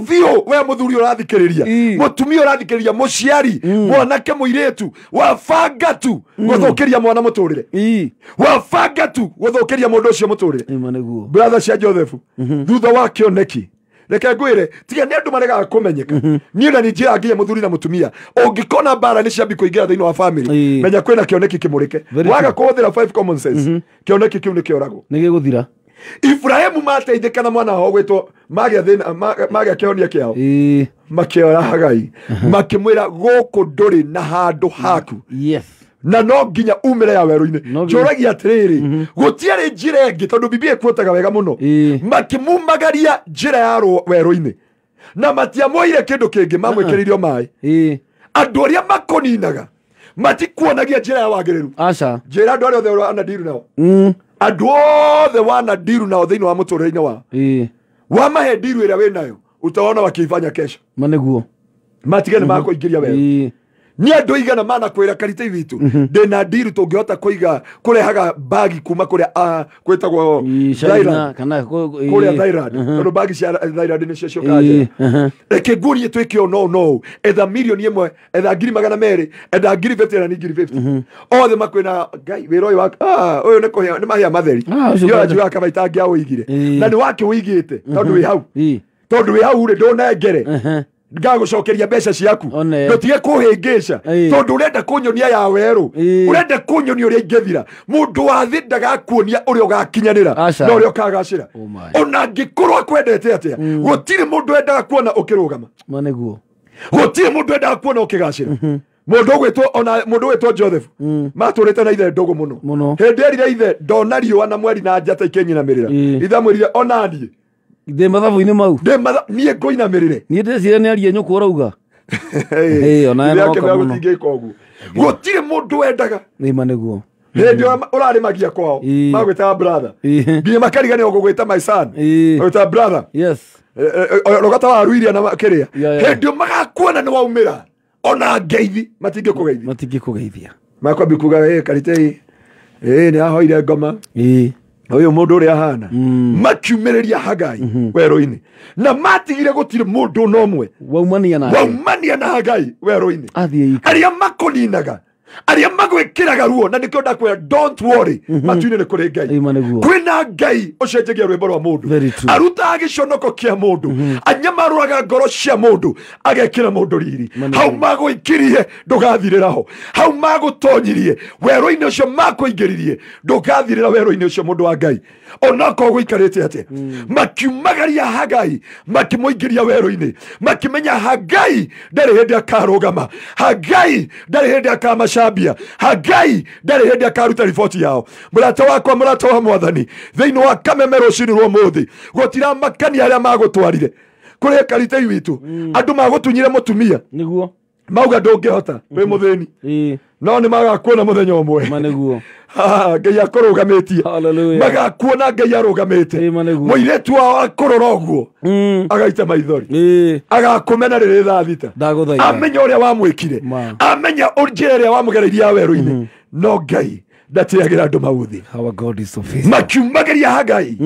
fio we muthuri urathikiriria mutumia urathikiriria muciari mwanake muiretu wabanga tu guthukiria mwana muturire wabanga tu guthukiria mundu ucio muturire brother cia Joseph thutha wa kioneki reke ngwire tiga ni andu marega kumenyeka ni na ni njira ngiye muthuri na mutumia ungikona bara ni ciambi kuingira thiini wa family menya kwina kioneki kimurike waga kuhuthira 5 common sense kioneki kiu ni kioragwo ni giguthira Ibrahimu mateithĩka na mwana wao gwĩtwo magĩa kĩhonia kĩao makĩora Hagai makĩmwĩra gũkũ ndũrĩ na handũ haku na no nginya umĩre ya werũ-inĩ. Njũragia atĩrĩrĩ gũtiarĩ njĩra ĩngĩ tondũ Biblia ĩkuotaga wega mũno makĩmumagaria njĩra ya werũ-inĩ na matiamoire kĩndũ kĩngĩ mamwĩkĩrĩirio maĩ. Andũ arĩa makoninaga matikuonagia njĩra ya wagĩrĩru. Njĩra andũ arĩa othe wana ndiru nao andũ othe wana ndiru nao thĩinĩ wa mũtũrĩre-inĩ wao wamahe ndiru ĩrĩa wĩ nayo utaona wakĩifanya kesho matige nĩ makũingĩria werũ. Ni andũ igana manakwĩra Karitei witũ ndĩna ndiru tũngĩhota kũiga kũrehaga bagi kuma kũrĩa kwĩtagwo kũrĩa Thailand tondũ bagi cia Thailand nĩcio ciokaga. Reke ngurie twĩke no etha mirioni ĩmwe etha 200,000 etha 50,000 na 50,000 othe makwĩna Ngai wĩra ũyũ ũyũ nĩ mahĩa matheri yo ajuga kama itangia ũigire na nĩ wake ũigĩte tondũ wĩ hau rĩ ndũnengere ngagũcokeria mbeca ciaku ndotige kũhĩngĩca tondũ ũrenda kũnyonia ya werũ ũrenda kũnyonia ũrĩa ingĩthira mũndũ wa thĩ ndagakuonia ũrĩa ũgakinyanĩra na ũrĩa ũkagacĩra ona angĩkorwo akwendete atĩa gũtirĩ mũndũ endaga kuona ũkĩrũgama gũtirĩ mũndũ endaga kuona ũkĩgacĩra. Mũndũ gwĩtwo Joseph matũrĩte na ithe ndũgũ mũno hĩndĩ erire ithe ndona riũa na mweri na njata ikĩnyinamĩrĩra ithe amwĩrire ona niĩ ndĩ mathabu-inĩ mau niĩ ngũinamĩrĩre niĩ ndĩcire nĩ aria nyũkũ ũrauga gũtirĩ mũndũ wendaga nĩma nĩguo hĩndĩ ũrarĩmagia kwao magwĩtaga brother nginya makarigania gũgwĩta my son gwĩta brother rogata waru iria na kĩrĩa hĩndĩ magakuona nĩ waumĩra ona ngeithi matingĩkũgeithia makwambia kuga Karitei nĩ ahoire ngoma ũyũ mũndũ ũrĩa ahana makiumĩrĩria Hagai werũ-inĩ na matigire gũtirĩ mũndũ n'omwe waumania na Hagai werũ-inĩ arĩa makoninaga arĩa magwĩkĩraga ruo na nĩkĩo ndakwĩra don't worry matu-inĩ nĩ kũrĩ Ngai kwĩna Ngai ũcenjagia rwĩmbo rwa mũndũ arutaga gĩconoko kĩa mũndũ anyamarũraga ngoro cia mũndũ agekĩra mũndũ riri hau magwĩkirie ndũgathirĩra ho hau magũtonyirie werũ-inĩ ũcio makũingĩririe ndũgathirĩra werũ-inĩ ũcio mũndũ wa Ngai onakorwo gũikarĩte atĩa makiumagaria Hagai makĩmũingĩria werũ-inĩ makĩmenya Hagai ndarĩ hĩndĩ akarũgama Hagai ndarĩ hĩndĩ akamacambia Hagai ndarĩ hĩndĩ akaruta riboti yao. Mũrata wakwa mũrata wa Mwathani thĩinĩ wa kameme rũcinĩ rwa ũmũthĩ gũtiramakania arĩa magũtwarire kũrĩ Karitei witũ andũ magũtunyire mũtumia nĩguo mauga ndũngĩhota wĩ mũthĩni no nĩ magakuona mũthenya ũmwe Ngai akũrũgamĩtie magakuona Ngai arũgamĩte mũirĩtu wao akũrora ũguo agaita maithori agakũmena rĩrĩ thaa thita amenya ũrĩa wamwĩkire amenya njĩra ĩrĩa wamũgereirie ya werũ-inĩ no Ngai ndatiagĩra andũ maũthĩ makiumagaria Hagai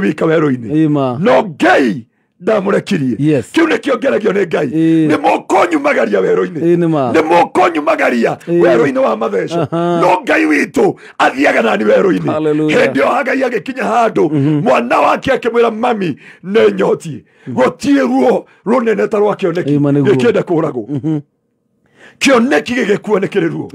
wika werũ-inĩ no Ngai ndamũrekirie kĩu nĩkĩo ngeragio nĩ Ngai nĩ mũkonyumagaria werũ-inĩ nĩ mũkonyumagaria werũ-inĩ wa matheco no Ngai witũ athiaga nani werũ-inĩ hĩndĩ ĩyo Hagai agĩkinya handũ mwana wake akĩmwĩra mami nĩ nyotie gũtirĩ ruo rũnene ta rwa kĩoneki gĩkĩenda kũragwo kĩoneki gĩgĩkua nĩ kĩrĩ ruo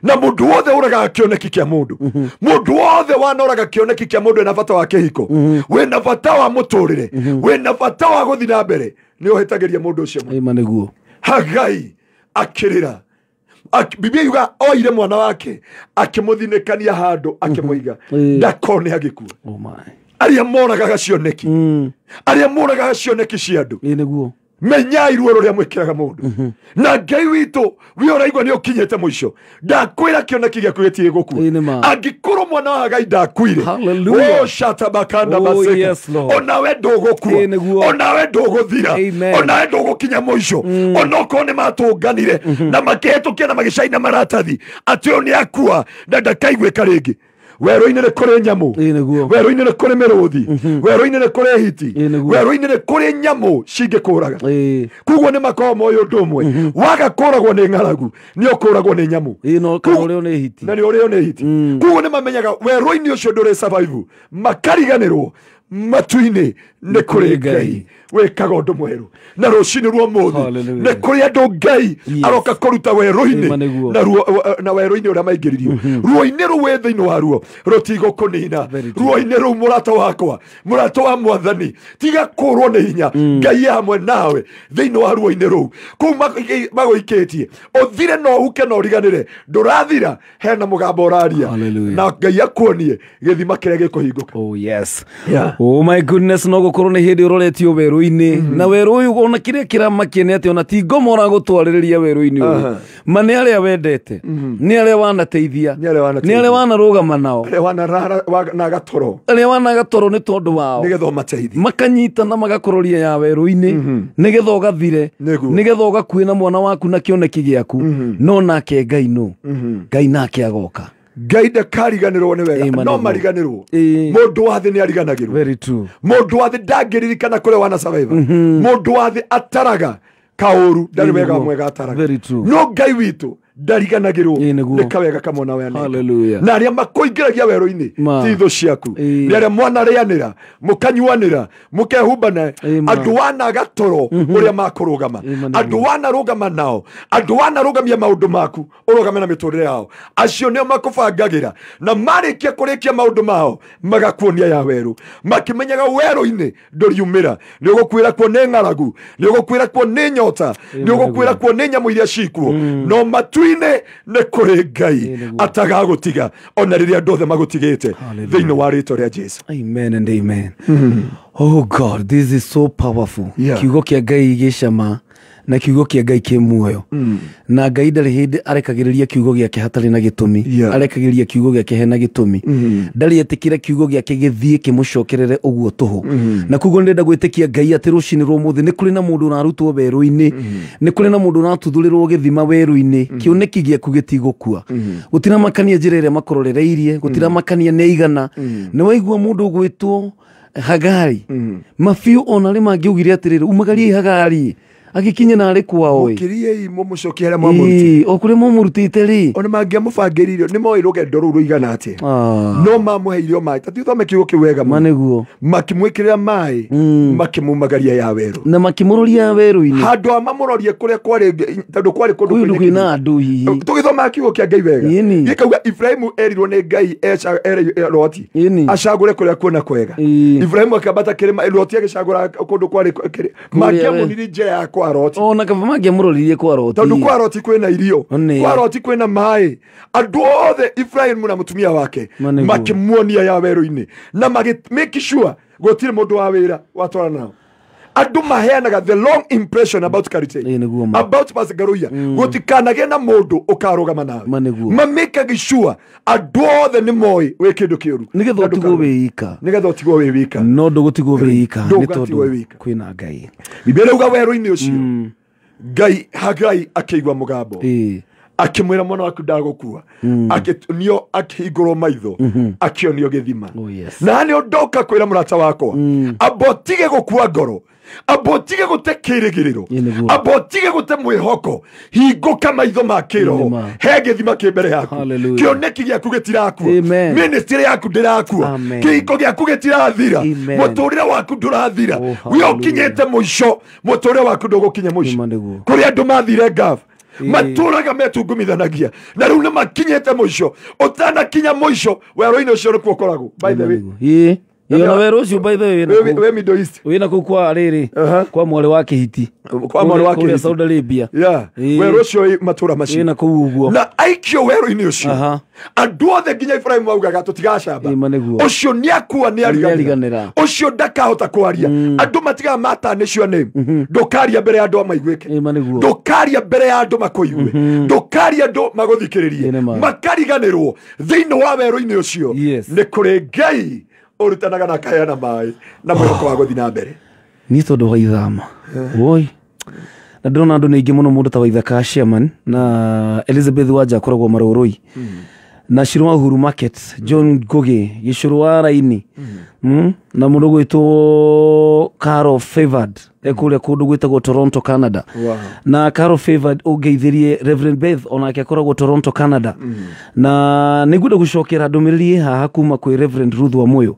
na mũndũ wothe ũragaga kĩoneki kĩa mũndũ mũndũ wothe wanoraga kĩoneki kĩa mũndũ wĩna bata wa kĩhiko wĩna bata wa mũtũrĩre wĩna bata wa gũthiĩ na mbere nĩ ũhĩtagĩria mũndũ ũcio Hagai akĩrĩra Biblia yuga oire mwana wake akĩmũthinĩkania handũ akĩmũiga ndakone agĩkua arĩa moragaga cioneki arĩa moragaga cioneki cia andũ menyai ruo rũrĩa mwĩkĩraga mũndũ na Ngai witũ we ũraigua nĩ ũkinyĩte mũico ndakwĩra kĩoneki gĩaku gĩtirĩ gũkua angĩkorwo mwana wa Ngai ndakuire shatabakanda maseka onawe ndũgũkua onawe ndũgũthira onawe ndũgũkinya mũico onokorwo nĩ matũnganire na makĩhĩtũkia na magĩcaina maratathi atĩ ũyũ nĩ akua na ndakaiguĩka rĩngĩ werũ-inĩ nĩ kũrĩ nyamũ werũ-inĩ nĩ kũrĩ mĩrũthi werũ-inĩ nĩ kũrĩ hiti werũ-inĩ nĩ kũrĩ nyamũ cingĩkũraga koguo nĩ makoragwo moĩ ũndũ ũmwe waga kũragwo nĩ ng'aragu nĩ ũkũragwo nĩ nyamũ na nĩ ũrĩo nĩ hiti koguo nĩ mamenyaga werũ-inĩ ũcio ndũrĩ survive makariganĩrwo matu-inĩ nĩ kũrĩ Ngai wĩkaga ũndũ mwerũ na rũcinĩ rwa ũmũthĩ nĩ kũrĩ andũ Ngai aroka kũruta werũ-inĩ na werũ-inĩ ũrĩa maingĩririo ruo-inĩ rũu wĩ thĩinĩ waruo rũtigũkũnina ruo-inĩ rũu mũrata wakwa mũrata wa Mwathani tiga kũrwo nĩ hinya Ngai hamwe nawe thĩinĩ wa ruo-inĩ rũu kũu magũikĩtie ũthire no ũhuke no ũriganĩre ndũrathira hena mũgambo ũraria na Ngai akuonie gĩthima kĩrĩa gĩkũhingũka. Oh yes. Oh my goodness, no gũkorwo nĩ hĩndĩ ũroretio werũ-inĩ na werũ ũyũ ona kĩrĩa kĩramakia nĩ atĩ ona ti ngoma ũragũtwarĩrĩria werũ-inĩ ũyũ ma nĩ arĩa wendete nĩ arĩa wanateithia nĩ arĩa wanarũgama nao arĩa wanagatoro nĩ tondũ wao nĩgetha ũmateithie makanyitana magakororia ya werũ-inĩ nĩgetha ũgathire nĩgetha ũgakuĩ na mwana waku na kĩoneki gĩaku no nake Ngai no Ngai nake agoka Ngai ndakariganĩrwo nĩ wega no mariganĩrwo mũndũ wa thĩ nĩ ariganagĩrwo very true mũndũ wa thĩ ndangĩririkana kũrĩa wana survivor mũndũ wa thĩ ataraga kaũru ndarĩ wega mwega ataraga no Ngai witũ ndariganagĩrwo nĩ kawega kamwe na wena na arĩa makũingĩragia werũ-inĩ ti thũ ciaku nĩ arĩa mwanarĩanĩra mũkanyuanĩra mũkehumbana andũ wanaga toro ũrĩa makũrũgama andũ wanarũgama nao andũ wanarũgamia maũndũ maku ũrũgame na mĩtũrĩre yao acio nĩo makũbangagĩra na marĩkia kũrĩkia maũndũ mao magakuonia ya werũ makĩmenyaga werũ-inĩ ndũriumĩra nĩ ũgũkuĩra kuo nĩ ng'aragu nĩ ũgũkuĩra kuo nĩ nyota nĩ ũgũkuĩra kuo nĩ nyamũ iria cikuo no matu-inĩ nĩ kũrĩ Ngai atagagũtiga ona rĩrĩa andũ othe magũtigĩte thĩinĩ wa rĩĩtwa rĩa Jesu. Amen and amen. Oh God, this is so powerful. Kiugo kĩa Ngai gĩcama na kiugo kĩa Ngai kĩ muoyo na Ngai ndarĩ hĩndĩ arekagĩrĩria kiugo gĩake hatarĩ na gĩtũmi arekagĩrĩria kiugo gĩake hena gĩtũmi ndarĩ etĩkĩra kiugo gĩake gĩthiĩ kĩmũcokerere ũguo tũhũ na kuguo nĩrenda gwĩtĩkia Ngai atĩ rũcinĩ rwa ũmũthĩ nĩ kũrĩ na mũndũ ũrarutwo werũ-inĩ nĩ kũrĩ na mũndũ ũratuthũrĩrwo gĩthima werũ-inĩ kĩoneki gĩaku gĩtigũkua gũtiramakania njĩra ĩrĩa makũrorereirie gũtiramakania nĩ igana nĩ waigua mũndũ ũgwĩtwo Hagari mabiũ ona rĩ mangĩugire atĩrĩrĩ umagarie Hagari agĩkinya narĩ kwao mũkiriei mũmũcokie harĩa mwamũrutĩte o kũrĩa mwamũrutĩte rĩ ona mangĩamũbangĩrire nĩ moĩ rũgendo rũu rũigana atĩa no mamũheire maĩ tatithome kiugo kĩu wega manĩguo makĩmwĩkĩrĩra maĩ makĩmumagaria ya werũ na makĩmũroria ya werũ-inĩ handũ ha mamũrorie kũrĩa kwarĩ tondũ kwarĩ kũndũ kwĩna andũ hihi tũgĩthoma kiugo kĩa Ngai wega gĩkauga Ibrahimu erirwo nĩ Ngai Loti acagũre kũrĩa kuona kwega Ibrahimu akĩambata kĩrĩma Loti agĩcagũra kũndũ kwarĩ mangĩamunire njĩra yakwa ona kaba mangĩamũroririe kwa Loti tondũ kwa Loti kwĩna irio kwa Loti kwĩna maĩ andũ othe Ibrahimu na mũtumia wake makĩmuonia ya werũ-inĩ na make sure gũtirĩ mũndũ wa wĩra watwarana nao andũ maheanaga the long impression about Karite about Pastor Garuya gũtikanagĩe na mũndũ ũkarũgama nawe mamĩkaga sure andũ othe nĩ moĩ wĩ kĩndũ kĩũru nĩgetha ũtigwo wĩ ika no ndũgũtigwo wĩ ika nĩ tondũ kwĩna Ngai Biblia ĩrauga werũ-inĩ ũcio Ngai Hagai akĩigua mũgambo akĩmwĩra mwana waku ndagũkua nio akĩhingũrwo maitho akĩonio gĩthima na nĩ ndoka kwĩra mũrata wakwa abotige gũkua ngoro abotige gũte kĩrĩgĩrĩro abotige gũte mwĩhoko hingũka maitho ma kĩroho he gĩthima kĩ mbere yaku kĩoneki gĩaku gĩtirakua ministry yaku ndĩrakua kĩhiko gĩaku gĩtirathira mũtũrĩre waku ndũrathira we ũkinyĩte mũico mũtũrĩre waku ndũgũkinya mũico kũrĩa andũ mathire ngafu matũraga metungumithanagia na rĩu nĩ makinyĩte mũico ũtanakinya mũico werũ-inĩ ũcio nĩkuo ũkoragwo by the way Yona werũ ũcio by the way we Middle East wĩna kũu kwa rĩrĩ kwa mwarĩ wa Kĩhiti kwa mwarĩ wa Kĩhiti Saudi Arabia werũ ũcio matũra macio wĩna kũu ũguo na aikio werũ-inĩ ũcio andũ othe nginya Ibrahimu augaga tũtigacamba ũcio nĩakua nĩariganĩra ũcio ndakahota kwaria andũ matigaga matanĩcio nĩ ndũkaria mbere ya andũ amaiguĩke ndũkaria mbere ya andũ makũigue ndũkaria andũ magũthikĩrĩrie makariganĩrwo thĩinĩ wa werũ-inĩ ũcio nĩ kũrĩ Ngai ũrutanaga na kaheana maĩ na mwĩhoko wa gũthiĩ na mbere niĩ tondũ wa ithama woi na ndĩrona andũ nĩ aingĩ mũno mũndũ ta Waithaka Sherman na Elizabeth Wanja akoragwo Marũrũi na Shirũ wa Uhuru Market John Ngugi Gĩcũrũ wa Raini na mũndũ gwĩtwo Carol Favored ekũrĩa kũndũ gwĩtagwo Toronto Canada na Carol Favored ũngeithĩrie Reverend Beth onake akoragwo Toronto Canada na nĩngwenda gũcokera ndũmĩrĩri haha kuma kwĩ Reverend Ruth wa Moyo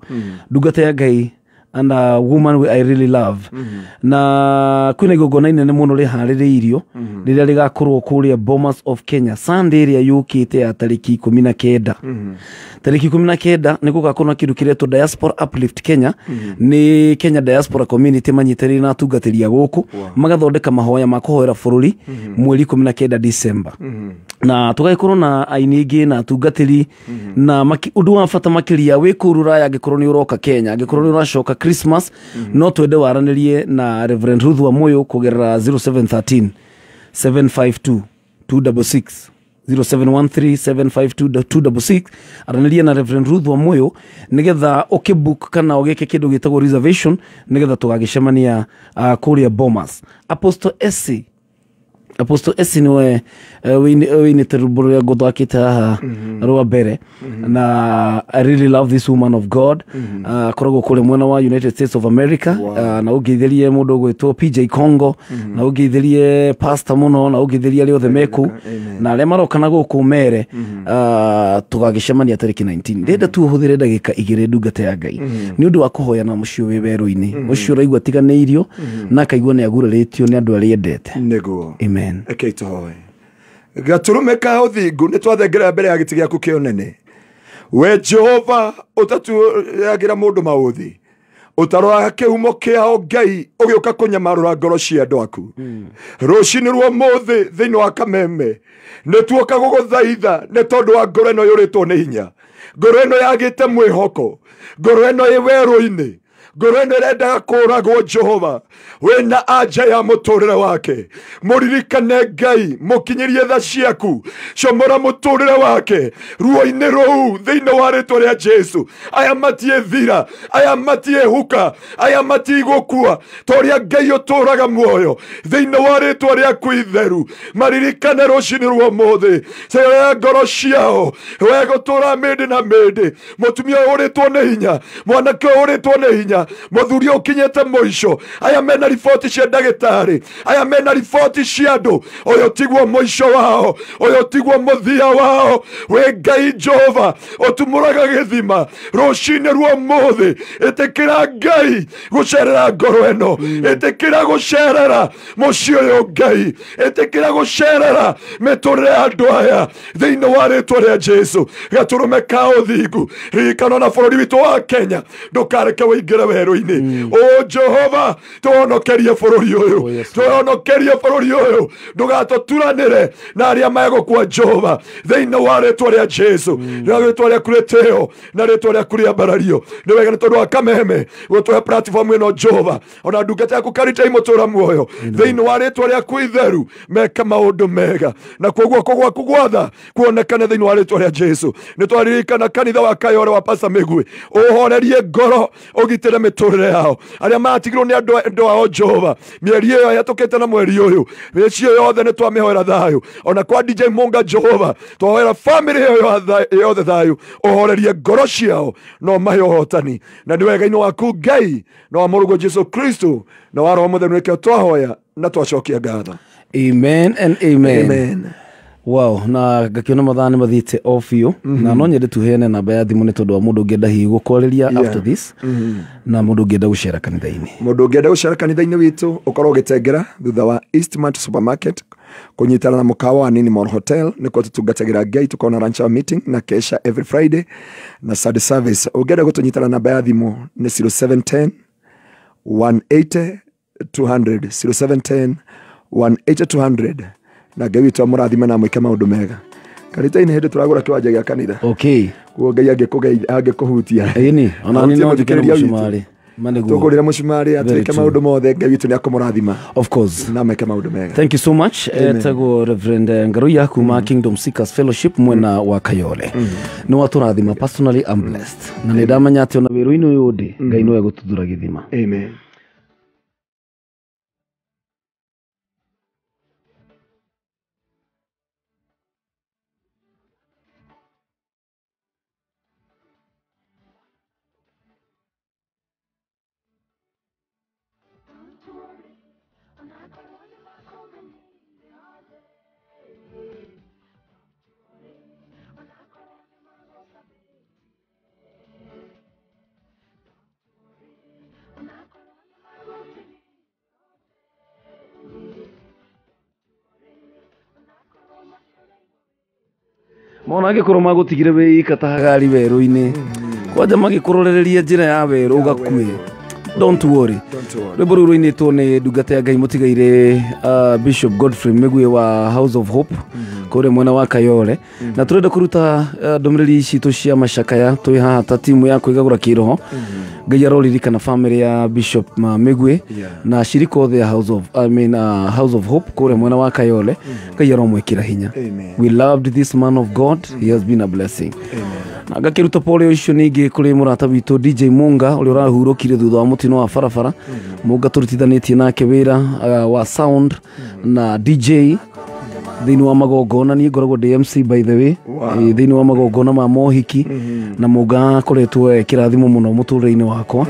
ndungata ya Ngai and a woman I really love. Na kwina igongona inene muno rihaririirio riria rigakorwo kuria Bomas of Kenya Sunday iria yukite ya tariki 19. Tariki 19 ni gugakorwo na kindu kiretwo Diaspora Uplift Kenya. Ni Kenya Diaspora Community manyitiriri na atungatĩri guku magathondeka mahoya ma kuhoera bururi mweri 19 December. Na tugakorwo na aini ingi na atungatĩri na undu wa bata makiria wikurura ya gikorwo ni uroka Kenya gikorwo ni uracoka Christmas no twende waranirie na Reverend Ruth Wamoyo kugerera 0713 752 266 0713 752 266 aranirie na Reverend Ruth Wamoyo nigetha ukibook kana ugeke kindu gitagwo reservation nigetha tugagicemania kuria Bomas. Apostle S niwe wini teruburu ya godakite haha rwa mbere na I really love this woman of God. Korogwo kule mwena wa United States of America. Na ugeithirie mundu gwitwo PJ Congo na ugeithirie pastor muno na ugeithirie ali othe meku na aria marokana guku mere tugagicemania tariki 19 ndenda tu huthire ndagika 2 ndungata ya Ngai ni undu wa kuhoya na mucio wi weru-ini ucio raigwa tiganeirio na kaigwa ni aguraritio ni andu ari endete niguo. Amen. Eke itohoe gaturume ka uthingu ni twathengera mbere ya giti giaku kionene we Jehova utatuagira mundu mauthi utaroa kihumo kiao Ngai ugiuka kunyamarura ngoro cia andu aku rucini rwo muthi thiini wa kameme ni tuoka guguthaitha ni tondu wa ngoro ino yuritwo ni hinya ngoro ino yagite mwihoko ngoro ino i weru-ini ngoro ino irenda kuragwo Jehova wena anja ya muturire wake muririkane Ngai mukinyirie tha ciaku comora muturire wake ruo-ini ruu thiini wa ritwa ria Jesu aya matie thira aya matie huka aya matie gukua toria Ngai uturaga muoyo thiini wa ritwa riaku itheru maririkane rucini rwa muthi cia ngoro ciao we gutura mindi na mindi mutumia uritwo ni hinya mwanake uritwo ni hinya muthuri ukinyete muico aya mena riboti cia ndagitari aya mena riboti cia andu uyu tigwo muico wao uyu tigwo muthia wao we Ngai Jehova utumuraga githima rucini rwa muthi itikira Ngai gucerera ngoro eno itikira gucerera mucio uyu Ngai itikira gucerera miturire andu aya thiini wa ritwa ria Jesu gaturume ka uthingu ririkana na bururi witu wa Kenya ndukareke wingire weru-ini o Jehova tuonokerie bururi uyu tuonokerie bururi uyu ndugatuturanire na aria megukua Jehova thiini wa ritwa ria Jesu na ritwa ria kureteo na ritwa ria kuria barario ni wega ni tondu wa kameme gutuhe platform ino Jehova ona ndungata yaku karita imutura muoyo thiini wa ritwa ria kuidheru meka maundu mega na koguo kugwatha kuonekana thiini wa ritwa ria Jesu ni twaririkana kanitha wa Kayore wa Pastor Migwi uhorerie ngoro ugitire miturire yao aria matigirwo ni andu ao Jehova mieri iyo yatukite na mweri uyu mieci yothe ni twamihoera thayu ona kwa DJ Munga Jehova twahoera family iyo yothe thayu uhorerie ngoro ciao no mahe uhotani na ni wega ino waku Ngai no wa murugo Jesu Kristo na wa roho mutheru nike twahoya na twacokia ngatho. Amen and amen. Amen. Wow, na gakiona mathani mathite off you na no nyende tuheane namba ya thimu ni tondu wa mundu ungenda hi gukoreria after this na mundu ungenda gucera kanitha-ini mundu ungenda gucera kanitha-ini witu ukorwo gitengera thutha wa Eastmart Supermarket kunyitana na mukawa wa Nini Mall Hotel niko tutungatagira Ngai tukona lunch meeting na kesha every Friday na Sunday service ungenda gutunyitana namba ya thimu ni 0710 180 200 0710 180 200 na Ngai witu amurathime na mwike maundu mega kanitha-ini hindi turagura kiwanja gia kanitha kuo Ngai angikuhutia ini ona ni no ndikira mushumari tugurira mushumari atirike maundu mothe Ngai witu ni akumurathima of course na mwike maundu mega. Thank you so much tago Reverend Ngaruya kuma Kingdom Seekers Fellowship mwena wa Kayole ni waturathima personally I'm blessed na ni ndamenya ati ona wiru-ini uyu ndi Ngai no egututhura githima. Amen. mona agĩkorwo magũtigire wĩika ta hagari werũ-inĩ kwanja magĩkũrorereria njĩra ya werũ ũgakuĩ. Don't worry. Rwĩmbo rũu rũinĩtwo nĩ ndungata ya Ngai mũtigaire Bishop Godfrey Migwe wa House of Hope kũrĩa mwena wa Kayole, na tũrenda kũruta ndũmĩrĩri citũ cia macakaya twĩ haha ta timu ya kwĩgagũra kĩroho. Ngai aroririkana family ya Bishop Migwe na shirika othe ya House of Hope kũrĩa mwena wa Kayole. Ngai aromwĩkĩra hinya. We loved this man of God. He has been a blessing. Na ngakĩruta pole ũcio ningĩ kũrĩ mũrata witũ DJ Munga ũrĩa ũrahurũkire thutha wa mũtino wa barabara. Munga tũrutithanĩtie nake wĩra wa sound na DJ thĩinĩ wa magongona. Niĩ ngoragwo DMC by the way thĩinĩ wa magongona ma mohiki, na Munga akoretwo kĩrathimo mũno mũtũrĩre-inĩ wakwa.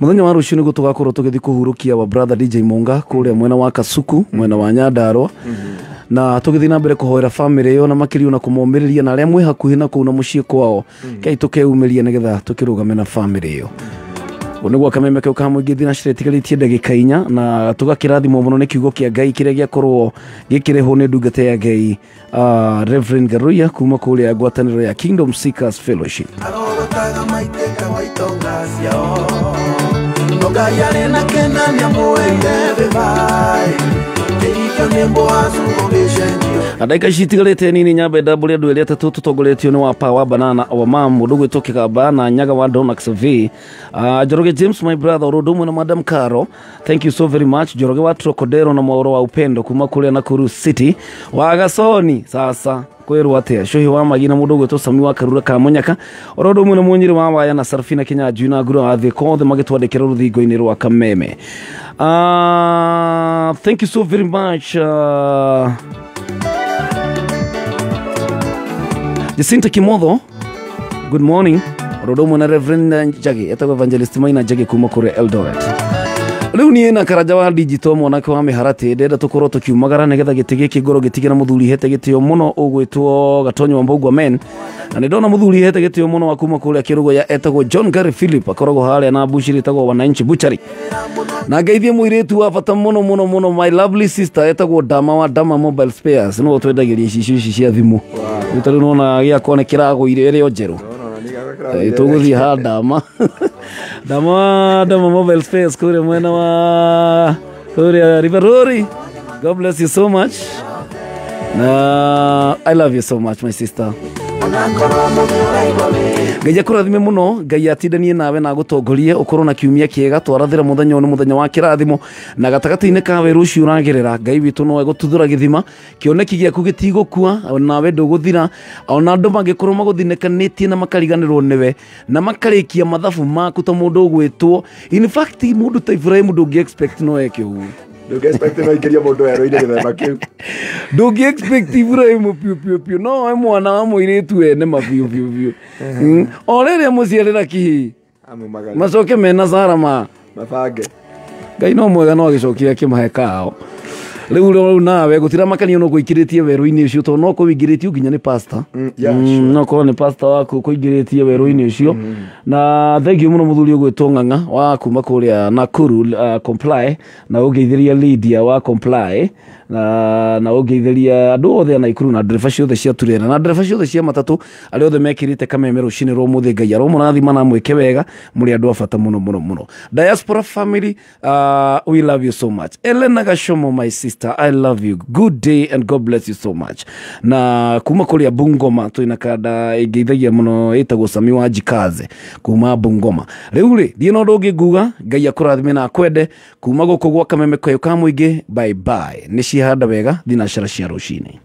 Mũthenya wa rũciũ nĩguo tũgakorwo tũgĩthiĩ kũhurũkia wa brother DJ Munga kũrĩa mwena wa Kasuku, mwena wa Nyandarua, na tũgĩthiĩ na mbere kũhoera family ĩyo na makĩria na kũmomĩrĩria na arĩa mwĩ hakuhĩ na kũu na mũciĩ kwao. Kai tũkeumĩria nĩgetha tũkĩrũgame na family ĩyo. Nĩguo kameme kau ka mũingĩ thina ciretigarĩtie ndagĩka 4 na tũgakĩrathimwo mũno nĩ kiugo kĩa Ngai kĩrĩa gĩakorwo gĩkĩrehwo nĩ ndungata ya Ngai Reverend Garuya kuma kũrĩa ngwatanĩro ya Kingdom Seekers Fellowship. Adaika citigarĩte nini nyambe ndambũrĩ andũ erĩ atatũ tũtongoretio nĩ wa Power Banana wa Mam mũndũ gwĩtwo Kĩgamba na Nyaga wa Donax V, Njoroge James my brother ũrũndũ ũmwe na Madam Caro. Thank you so very much. Njoroge wa Trocodero na Mwaũro wa Upendo kuma kũrĩa Nakuru City wa Gasoni. Sasa kwĩrwo atĩa Shohi wa Magina mũndũ gwĩtwo Sami wa Karura ka Munyaka ũrũndũ ũmwe na Munyiri wa Waya na Sarfina Kinyanjui na Nguru wa Thĩko othe magĩtwandĩkĩra rũthingo-inĩ rwa Kameme. Thank you so very much. Jacinta Kimotho, good morning. Rodomo na Reverend Njagi, etagwo Evangelist Maina Njagi kuma kũrĩa Eldoret. Rĩu niĩ na Karanja wa digital mwanake wa mĩharatĩ ndenda tũkorwo tũkiumagara nĩgetha gĩtĩ gĩkĩ ngoro gĩtigĩra mũthuri hete gĩtĩo mũno ũgwĩtwo Gatonyo wa Mbũgua Men, na nĩ ndona mũthuri hete gĩtĩo mũno wa kuma kũrĩa Kĩrũgũ ya etagwo John Gary Philip akoragwo harĩa na bushiri etagwo Wananchi Butchery, na ngeithie mũirĩtu wa bata mũno my lovely sister etagwo Dama wa Dama Mobile Spares nĩwe twendagĩria icicio ici cia thimũ. Rĩu nona gĩakwa nĩ kĩragũire ĩrĩo njerũ. Tũgũthiĩ ha Dama Dama Mobile Spares kũrĩa mwena wa kũrĩa River Rory. God bless you so much. I love you so much my sister. Ngai akũrathime mũno, Ngai atindanie nawe na gũtongorie ũkorwo na kiumia kĩega. Twarathĩra mũthenya ũyũ nĩ mũthenya wa kĩrathimo, na gatagatĩ-inĩ ka werũ ũcio ũragerera Ngai witũ no egũtuthũra gĩthima, kĩoneki gĩaku gĩtigũkua nawe ndũgũthira. Ona andũ mangĩkorwo magũthinĩkanĩtie na makariganĩrwo nĩwe na makarĩkia mathabu maku ta mũndũ ũgwĩtwo. In fact mũndũ ta Ibrahim ndũngĩ expect no eke ũguo. Ndũngĩ-expect no ingĩria mũndũ werũ-inĩ gĩthemba kĩu. Ndũngĩ-expect Ibrahim piu no mwana wa mũirĩtu ene mabiu. O rĩrĩa mũciarĩra kĩhĩ macoke mena Sarama mabange. Ngai no mwega no agĩcokia kĩmahe kao. Rĩu nawe gũtira makanio no gũikĩrĩtie werũ-inĩ ũcio tondũ no kũingĩrĩtio nginya nĩ pastor. No korwo nĩ pastor waku kũingĩrĩtie werũ-inĩ ũcio. Na thengiũ mũno mũthuri ũgwĩtwo Ng'ang'a wa kuma kũrĩa Nakuru Comply, na ũgeithĩria Lydia wa Comply, na ũgeithĩria andũ othe a Naikuru na ndereba ciothe cia Turera na ndereba ciothe cia matatũ arĩa othe mekĩrĩte kameme rũcinĩ rwa ũmũthĩ. Ngai aromũrathima na mwĩke wega, mũrĩ andũ a bata mũno. Diaspora family, we love you so much. Elena Gashomo my sister, I love you. Good day and God bless you so much. Na kuma kũrĩa Bungoma twĩna kanda ĩngeithagia mũno ĩtagwo Sami wa Jikaze kuma Bungoma. Rĩu thiĩ na ũndũ ũngĩ nguga, Ngai akũrathime na akwende kuma gũkũ gwa kameme kayo ka mũingĩ. Bye bye. Nĩ cihanda wega thina cara cia rũcinĩ.